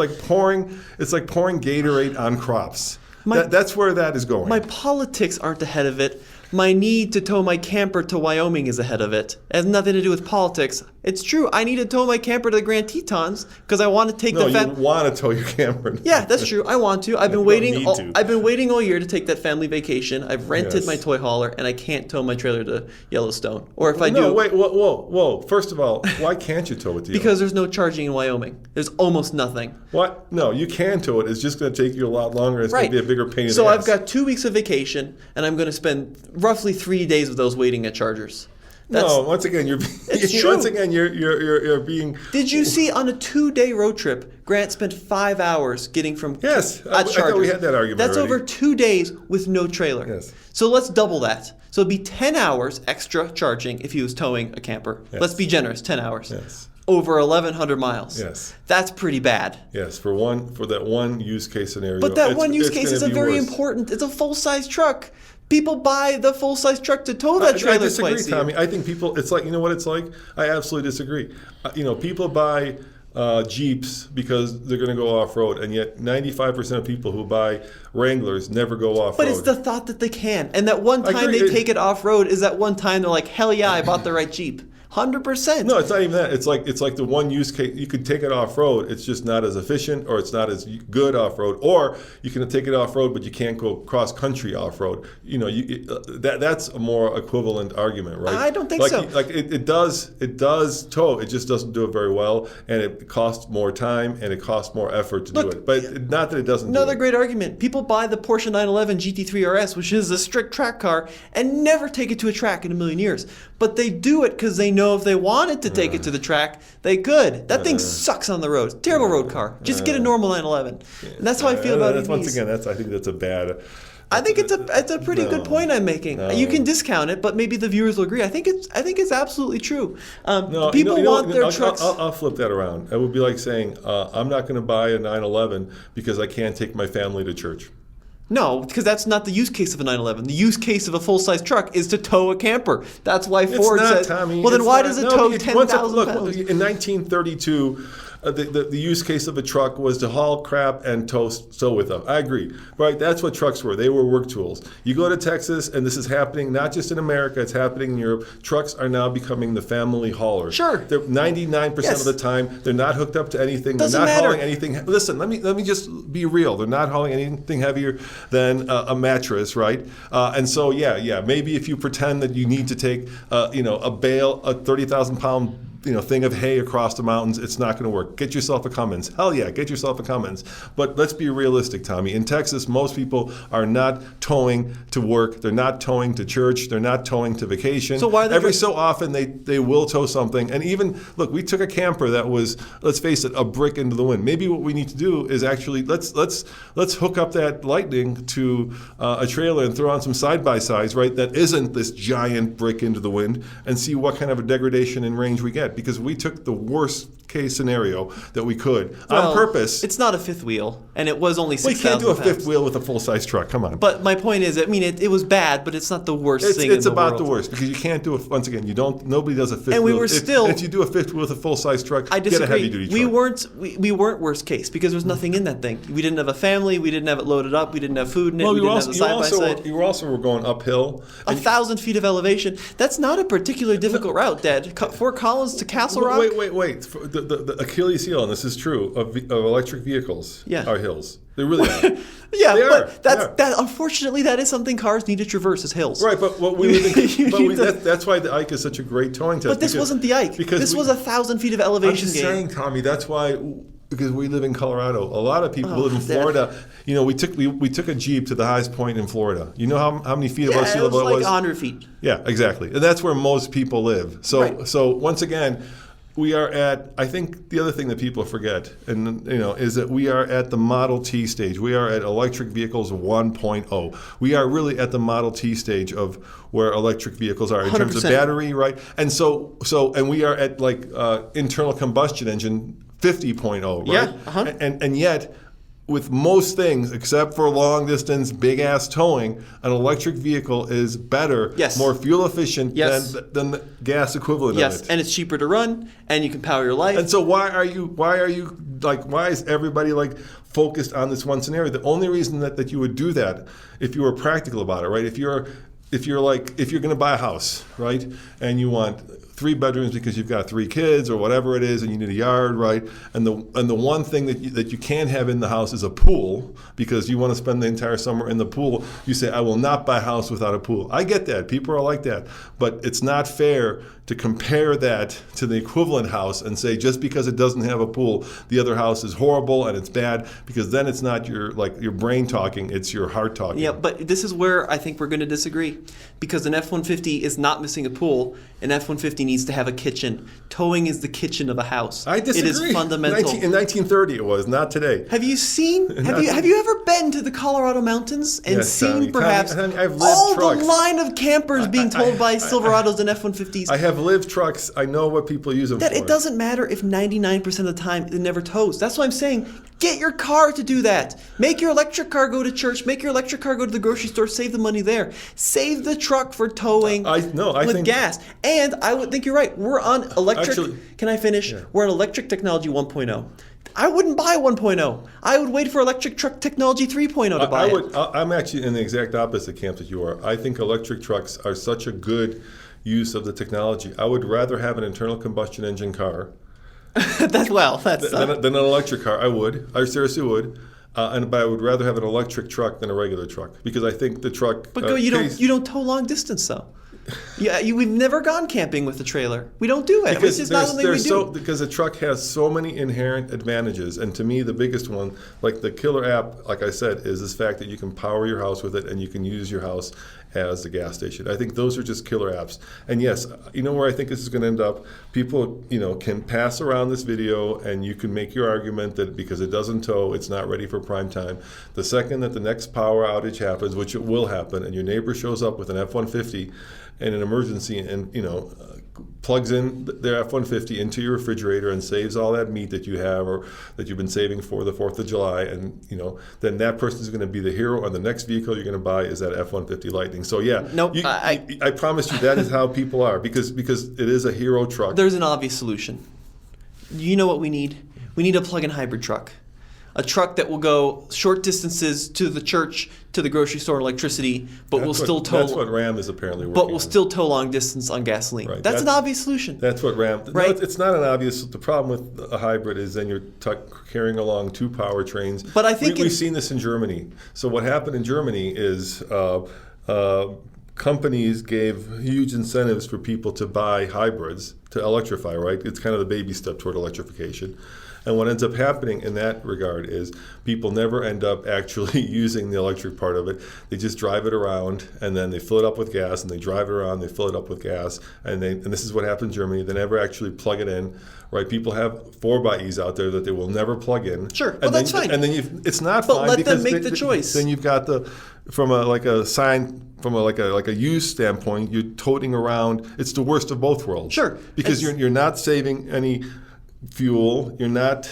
Speaker 1: like pouring Gatorade on crops. That's where that is going.
Speaker 2: My politics aren't ahead of it. my need to tow my camper to Wyoming is ahead of it. It has nothing to do with politics. It's true. I need to tow my camper to the Grand Tetons because I want to take
Speaker 1: No,
Speaker 2: the
Speaker 1: you want to tow your camper.
Speaker 2: Yeah, that's true. I want to. I've been
Speaker 1: You
Speaker 2: waiting.
Speaker 1: don't need to.
Speaker 2: I've been waiting all year to take that family vacation. I've rented
Speaker 1: Yes.
Speaker 2: my toy hauler, and I can't tow my trailer to Yellowstone. Or if I
Speaker 1: No,
Speaker 2: do,
Speaker 1: wait, whoa. First of all, why can't you tow it to you?
Speaker 2: because there's no charging in Wyoming. There's almost nothing.
Speaker 1: What? No, you can tow it. It's just going to take you a lot longer. It's going
Speaker 2: Right.
Speaker 1: to be a bigger pain in
Speaker 2: So
Speaker 1: the ass.
Speaker 2: I've got 2 weeks of vacation, and I'm going to spend roughly 3 days of those waiting at chargers.
Speaker 1: No, once again, you're
Speaker 2: It's true.
Speaker 1: once again you're being.
Speaker 2: Did you see on a 2-day road trip, Grant spent 5 hours getting from
Speaker 1: Yes, I
Speaker 2: at
Speaker 1: thought
Speaker 2: chargers.
Speaker 1: we had that argument
Speaker 2: That's
Speaker 1: already.
Speaker 2: over 2 days with no trailer.
Speaker 1: Yes.
Speaker 2: So let's double that. So it'd be 10 hours extra charging if he was towing a camper.
Speaker 1: Yes.
Speaker 2: Let's be generous, 10 hours.
Speaker 1: Yes.
Speaker 2: Over 1,100 miles.
Speaker 1: Yes.
Speaker 2: That's pretty bad.
Speaker 1: Yes, for that one use case scenario.
Speaker 2: But that
Speaker 1: it's-
Speaker 2: one use
Speaker 1: it's
Speaker 2: case
Speaker 1: gonna
Speaker 2: is a
Speaker 1: be
Speaker 2: very
Speaker 1: worse.
Speaker 2: important. It's a full-size truck. People buy the full-size truck to tow that
Speaker 1: I
Speaker 2: trailer
Speaker 1: disagree,
Speaker 2: twice a year.
Speaker 1: Tommy. I think people. It's like, you know what it's like. I absolutely disagree. People buy Jeeps because they're going to go off road, and yet 95% of people who buy Wranglers never go off road.
Speaker 2: But it's the thought that they can. And that one
Speaker 1: I
Speaker 2: time
Speaker 1: agree.
Speaker 2: they take it off-road is that one time they're like, hell yeah, I bought the right Jeep. 100%.
Speaker 1: No, it's not even that. It's like the one use case. You could take it off road. It's just not as efficient, or it's not as good off road. Or you can take it off road, but you can't go cross country off road. That's a more equivalent argument, right?
Speaker 2: I don't think so.
Speaker 1: Like it does tow. It just doesn't do it very well, and it costs more time and it costs more effort to do it. But not that it doesn't.
Speaker 2: Another
Speaker 1: do it.
Speaker 2: great argument. People buy the Porsche 911 GT3 RS, which is a strict track car, and never take it to a track in a million years. But they do it because they know if they wanted to take it to the track, they could. That thing sucks on the road. Terrible road car. Just get a normal 911. And that's how I feel about EVs.
Speaker 1: Once again, I think that's a bad.
Speaker 2: I think it's a pretty good point I'm making. You can discount it, but maybe the viewers will agree. I think it's absolutely true. People want their trucks.
Speaker 1: I'll flip that around. It would be like saying, I'm not going to buy a 911 because I can't take my family to church.
Speaker 2: No, because that's not the use case of a 911. The use case of a full-size truck is to tow a camper. That's why Ford says.
Speaker 1: Tommy.
Speaker 2: Well, then
Speaker 1: It's
Speaker 2: why
Speaker 1: not.
Speaker 2: does it
Speaker 1: No,
Speaker 2: tow
Speaker 1: because
Speaker 2: 10,000 pounds?
Speaker 1: In 1932, the use case of a truck was to haul crap and tow with them. I agree. Right? That's what trucks were. They were work tools. You go to Texas, and this is happening not just in America, it's happening in Europe. Trucks are now becoming the family hauler.
Speaker 2: Sure.
Speaker 1: They're 99%
Speaker 2: Yes.
Speaker 1: of the time, they're not hooked up to anything.
Speaker 2: Doesn't
Speaker 1: they're not
Speaker 2: matter.
Speaker 1: hauling anything. Listen, let me just be real. They're not hauling anything heavier than a mattress, right? And so, maybe if you pretend that you need to take, a bale, a 30,000 pound thing of hay across the mountains, it's not going to work. Get yourself a Cummins. Hell yeah, get yourself a Cummins. But let's be realistic, Tommy. In Texas, most people are not towing to work. They're not towing to church. They're not towing to vacation.
Speaker 2: So why are they
Speaker 1: Every so often they will tow something. And even, look, we took a camper that was, let's face it, a brick into the wind. Maybe what we need to do is actually, let's hook up that Lightning to a trailer and throw on some side-by-sides, right, that isn't this giant brick into the wind, and see what kind of a degradation in range we get. Because we took the worst case scenario that we could on purpose.
Speaker 2: It's not a fifth wheel, and it was only 6,000
Speaker 1: We can't do a
Speaker 2: pounds.
Speaker 1: fifth wheel with a full-size truck. Come on.
Speaker 2: But my point is, it was bad, but it's not the worst thing in the world.
Speaker 1: It's about the worst, because you can't do it. Once again, nobody does a fifth wheel.
Speaker 2: And we were still.
Speaker 1: If you do a fifth wheel with a full-size truck,
Speaker 2: I disagree.
Speaker 1: get a heavy-duty truck.
Speaker 2: We weren't worst case because there was nothing in that thing. We didn't have a family. We didn't have it loaded up. We didn't have food in it. We didn't have a side by side.
Speaker 1: You also were going uphill.
Speaker 2: 1,000 feet of elevation. That's not a particularly difficult route, Dad. Fort Collins to Castle Rock.
Speaker 1: Wait. The Achilles heel, and this is true, of electric vehicles are hills. They really are.
Speaker 2: Yeah,
Speaker 1: They are.
Speaker 2: that. Unfortunately, that is something cars need to traverse is hills.
Speaker 1: Right, but what we that's why the Ike is such a great towing test.
Speaker 2: But this wasn't the Ike. This was 1,000 feet of elevation.
Speaker 1: I'm just saying, Tommy. That's why. Because we live in Colorado. A lot of people who live in Florida. We took a Jeep to the highest point in Florida. You know how many feet above sea level it was?
Speaker 2: It was like 100 feet.
Speaker 1: Yeah, exactly. And that's where most people live. So once again, we are at, I think the other thing that people forget, is that we are at the Model T stage. We are at electric vehicles 1.0. We are really at the Model T stage of where electric vehicles are in
Speaker 2: 100%.
Speaker 1: terms of battery, right? And and we are at internal combustion engine 50.0, right?
Speaker 2: Yeah. Uh-huh.
Speaker 1: And yet, with most things, except for long distance, big ass towing, an electric vehicle is better, more fuel efficient than the gas equivalent of it.
Speaker 2: And it's cheaper to run, and you can power your life.
Speaker 1: And so why is everybody focused on this one scenario? The only reason that you would do that, if you were practical about it, right? If you're if you're going to buy a house, right, and you want 3 bedrooms because you've got 3 kids or whatever it is, and you need a yard, right? And the one thing that you can't have in the house is a pool because you want to spend the entire summer in the pool. You say, I will not buy a house without a pool. I get that. People are like that. But it's not fair to compare that to the equivalent house and say just because it doesn't have a pool, the other house is horrible and it's bad, because then it's not your brain talking, it's your heart talking.
Speaker 2: Yeah, but this is where I think we're going to disagree, because an F-150 is not missing a pool. An F-150 needs to have a kitchen. Towing is the kitchen of a house.
Speaker 1: I disagree.
Speaker 2: It is fundamental.
Speaker 1: In 1930 it was, not today.
Speaker 2: Have you ever been to the Colorado mountains and seen perhaps
Speaker 1: I've lived
Speaker 2: all
Speaker 1: trucks.
Speaker 2: The line of campers being towed by Silverados and F-150s?
Speaker 1: I have lived trucks. I know what people use them for.
Speaker 2: It doesn't matter if 99% of the time it never tows. That's why I'm saying get your car to do that. Make your electric car go to church. Make your electric car go to the grocery store. Save the money there. Save the truck for towing with gas. And I would think you're right. We're on electric.
Speaker 1: Actually,
Speaker 2: can I finish?
Speaker 1: Yeah.
Speaker 2: We're on electric technology 1.0. I wouldn't buy 1.0. I would wait for electric truck technology 3.0 to buy it.
Speaker 1: I'm actually in the exact opposite camp that you are. I think electric trucks are such a good use of the technology. I would rather have an internal combustion engine car
Speaker 2: than
Speaker 1: an electric car. I seriously would. But I would rather have an electric truck than a regular truck, because I think the truck.
Speaker 2: But you don't tow long distance though. Yeah, we've never gone camping with a trailer. We don't do it. It's just not something we do.
Speaker 1: Because a truck has so many inherent advantages, and to me, the biggest one, like the killer app, like I said, is this fact that you can power your house with it, and you can use your house as the gas station. I think those are just killer apps. And yes, you know where I think this is going to end up? People, can pass around this video, and you can make your argument that because it doesn't tow, it's not ready for prime time. The second that the next power outage happens, which it will happen, and your neighbor shows up with an F-150 in an emergency and plugs in their F-150 into your refrigerator and saves all that meat that you have or that you've been saving for the 4th of July, and then that person is going to be the hero, and the next vehicle you're going to buy is that F-150 Lightning. So yeah,
Speaker 2: nope,
Speaker 1: I promise you that is how people are, because it is a hero truck.
Speaker 2: There's an obvious solution. You know what we need? We need a plug-in hybrid truck. A truck that will go short distances to the church, to the grocery store, electricity, but will still tow.
Speaker 1: That's what Ram is apparently working on.
Speaker 2: But will still tow long distance on gasoline. Right. That's an obvious solution.
Speaker 1: That's what Ram.
Speaker 2: Right.
Speaker 1: No, it's not an obvious. The problem with a hybrid is then you're carrying along 2 powertrains.
Speaker 2: But I think
Speaker 1: we've seen this in Germany. So what happened in Germany is companies gave huge incentives for people to buy hybrids to electrify. Right. It's kind of the baby step toward electrification. And what ends up happening in that regard is people never end up actually using the electric part of it. They just drive it around, and then they fill it up with gas, and they drive it around, they fill it up with gas, and this is what happened in Germany. They never actually plug it in, right? People have 4xEs out there that they will never plug in.
Speaker 2: Sure, well, that's fine.
Speaker 1: And then it's not
Speaker 2: but
Speaker 1: fine
Speaker 2: let
Speaker 1: because
Speaker 2: them make the choice.
Speaker 1: Then you've got from a use standpoint, you're toting around. It's the worst of both worlds.
Speaker 2: Sure,
Speaker 1: because you're not saving any fuel, you're not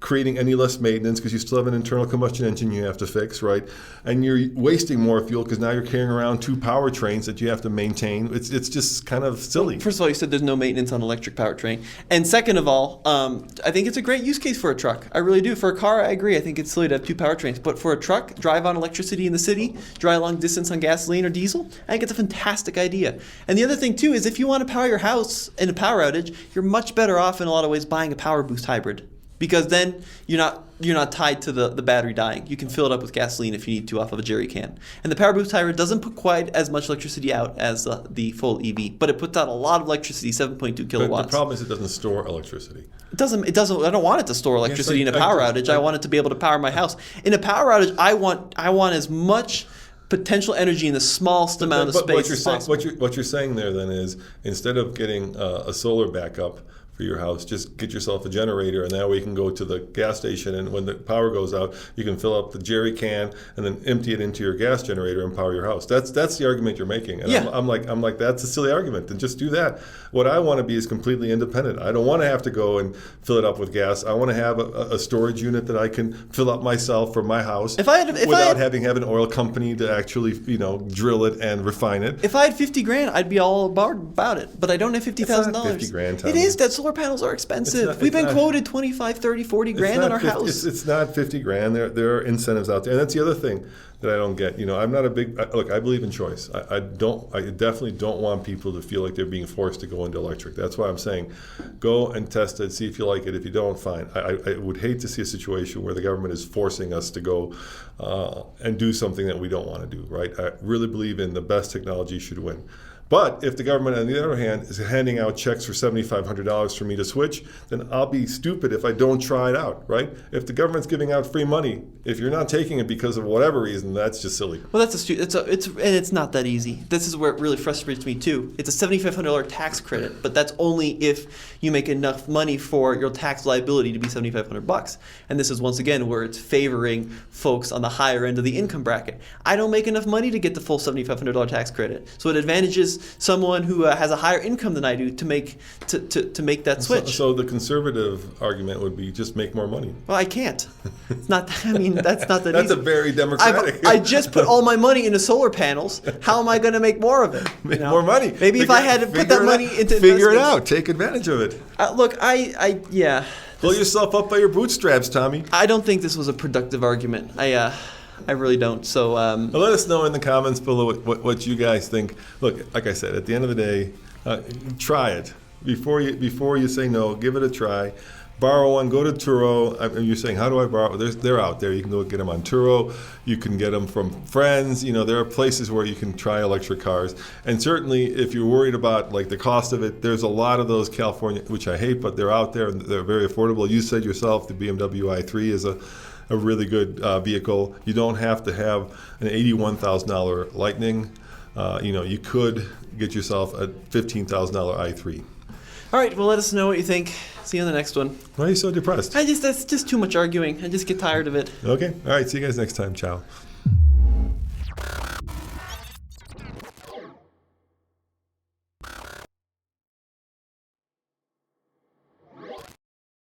Speaker 1: creating any less maintenance because you still have an internal combustion engine you have to fix, right? And you're wasting more fuel because now you're carrying around 2 powertrains that you have to maintain. It's just kind of silly.
Speaker 2: First of all, you said there's no maintenance on an electric powertrain. And second of all, I think it's a great use case for a truck. I really do. For a car, I agree. I think it's silly to have 2 powertrains. But for a truck, drive on electricity in the city, drive long distance on gasoline or diesel, I think it's a fantastic idea. And the other thing, too, is if you want to power your house in a power outage, you're much better off in a lot of ways buying a Power Boost hybrid. Because then you're not tied to the battery dying. You can fill it up with gasoline if you need to off of a jerry can. And the Power Boost hybrid doesn't put quite as much electricity out as the full EV, but it puts out a lot of electricity, 7.2 kilowatts.
Speaker 1: But the problem is it doesn't store electricity.
Speaker 2: It doesn't. I don't want it to store electricity in a power outage. I want it to be able to power my house. In a power outage, I want as much potential energy in the smallest amount of space as possible.
Speaker 1: What you're saying there then is, instead of getting a solar backup for your house, just get yourself a generator, and that way you can go to the gas station, and when the power goes out, you can fill up the jerry can and then empty it into your gas generator and power your house. That's the argument you're making, and
Speaker 2: yeah.
Speaker 1: I'm like that's a silly argument. Then just do that. What I want to be is completely independent. I don't want to have to go and fill it up with gas. I want to have a storage unit that I can fill up myself for my house without having an oil company to actually drill it and refine it.
Speaker 2: If I had $50,000, I'd be all about it. But I don't have $50,000.
Speaker 1: $50,000.
Speaker 2: It is. That's solar panels are expensive.
Speaker 1: It's
Speaker 2: We've been
Speaker 1: not-
Speaker 2: quoted 25, 30, 40
Speaker 1: It's
Speaker 2: grand
Speaker 1: not
Speaker 2: on our
Speaker 1: 50
Speaker 2: house.
Speaker 1: It's not 50 grand. There are incentives out there, and that's the other thing that I don't get. I'm not a big look. I believe in choice. I definitely don't want people to feel like they're being forced to go into electric. That's why I'm saying, go and test it, see if you like it. If you don't, fine. I would hate to see a situation where the government is forcing us to go and do something that we don't want to do. Right? I really believe in the best technology should win. But if the government, on the other hand, is handing out checks for $7,500 for me to switch, then I'll be stupid if I don't try it out, right? If the government's giving out free money, if you're not taking it because of whatever reason, that's just silly.
Speaker 2: Well, it's not that easy. This is where it really frustrates me too. It's a $7,500 tax credit, but that's only if you make enough money for your tax liability to be $7,500. And this is once again where it's favoring folks on the higher end of the income bracket. I don't make enough money to get the full $7,500 tax credit, so it advantages someone who has a higher income than I do to make that switch.
Speaker 1: So the conservative argument would be just make more money.
Speaker 2: Well, I can't. It's not. I mean, that's not that
Speaker 1: That's
Speaker 2: easy.
Speaker 1: a very democratic.
Speaker 2: I just put all my money into solar panels. How am I going to make more of it?
Speaker 1: Make more money.
Speaker 2: Maybe if I had to put that money into
Speaker 1: figure it
Speaker 2: investments.
Speaker 1: out. Take advantage of it.
Speaker 2: Look, yeah.
Speaker 1: Pull yourself up by your bootstraps, Tommy.
Speaker 2: I don't think this was a productive argument. I really don't. So
Speaker 1: Well, let us know in the comments below what you guys think. Look, like I said, at the end of the day, try it. Before you say no, give it a try. Borrow one. Go to Turo. You're saying, how do I borrow? They're out there. You can go get them on Turo. You can get them from friends. There are places where you can try electric cars. And certainly, if you're worried about like the cost of it, there's a lot of those California, which I hate, but they're out there and they're very affordable. You said yourself the BMW i3 is a really good vehicle. You don't have to have an $81,000 Lightning. You could get yourself a $15,000 i3.
Speaker 2: all right. Well, let us know what you think. See you on the next one.
Speaker 1: Why are you so depressed?
Speaker 2: That's just too much arguing. I just get tired of it.
Speaker 1: Okay. All right. See you guys next time. Ciao.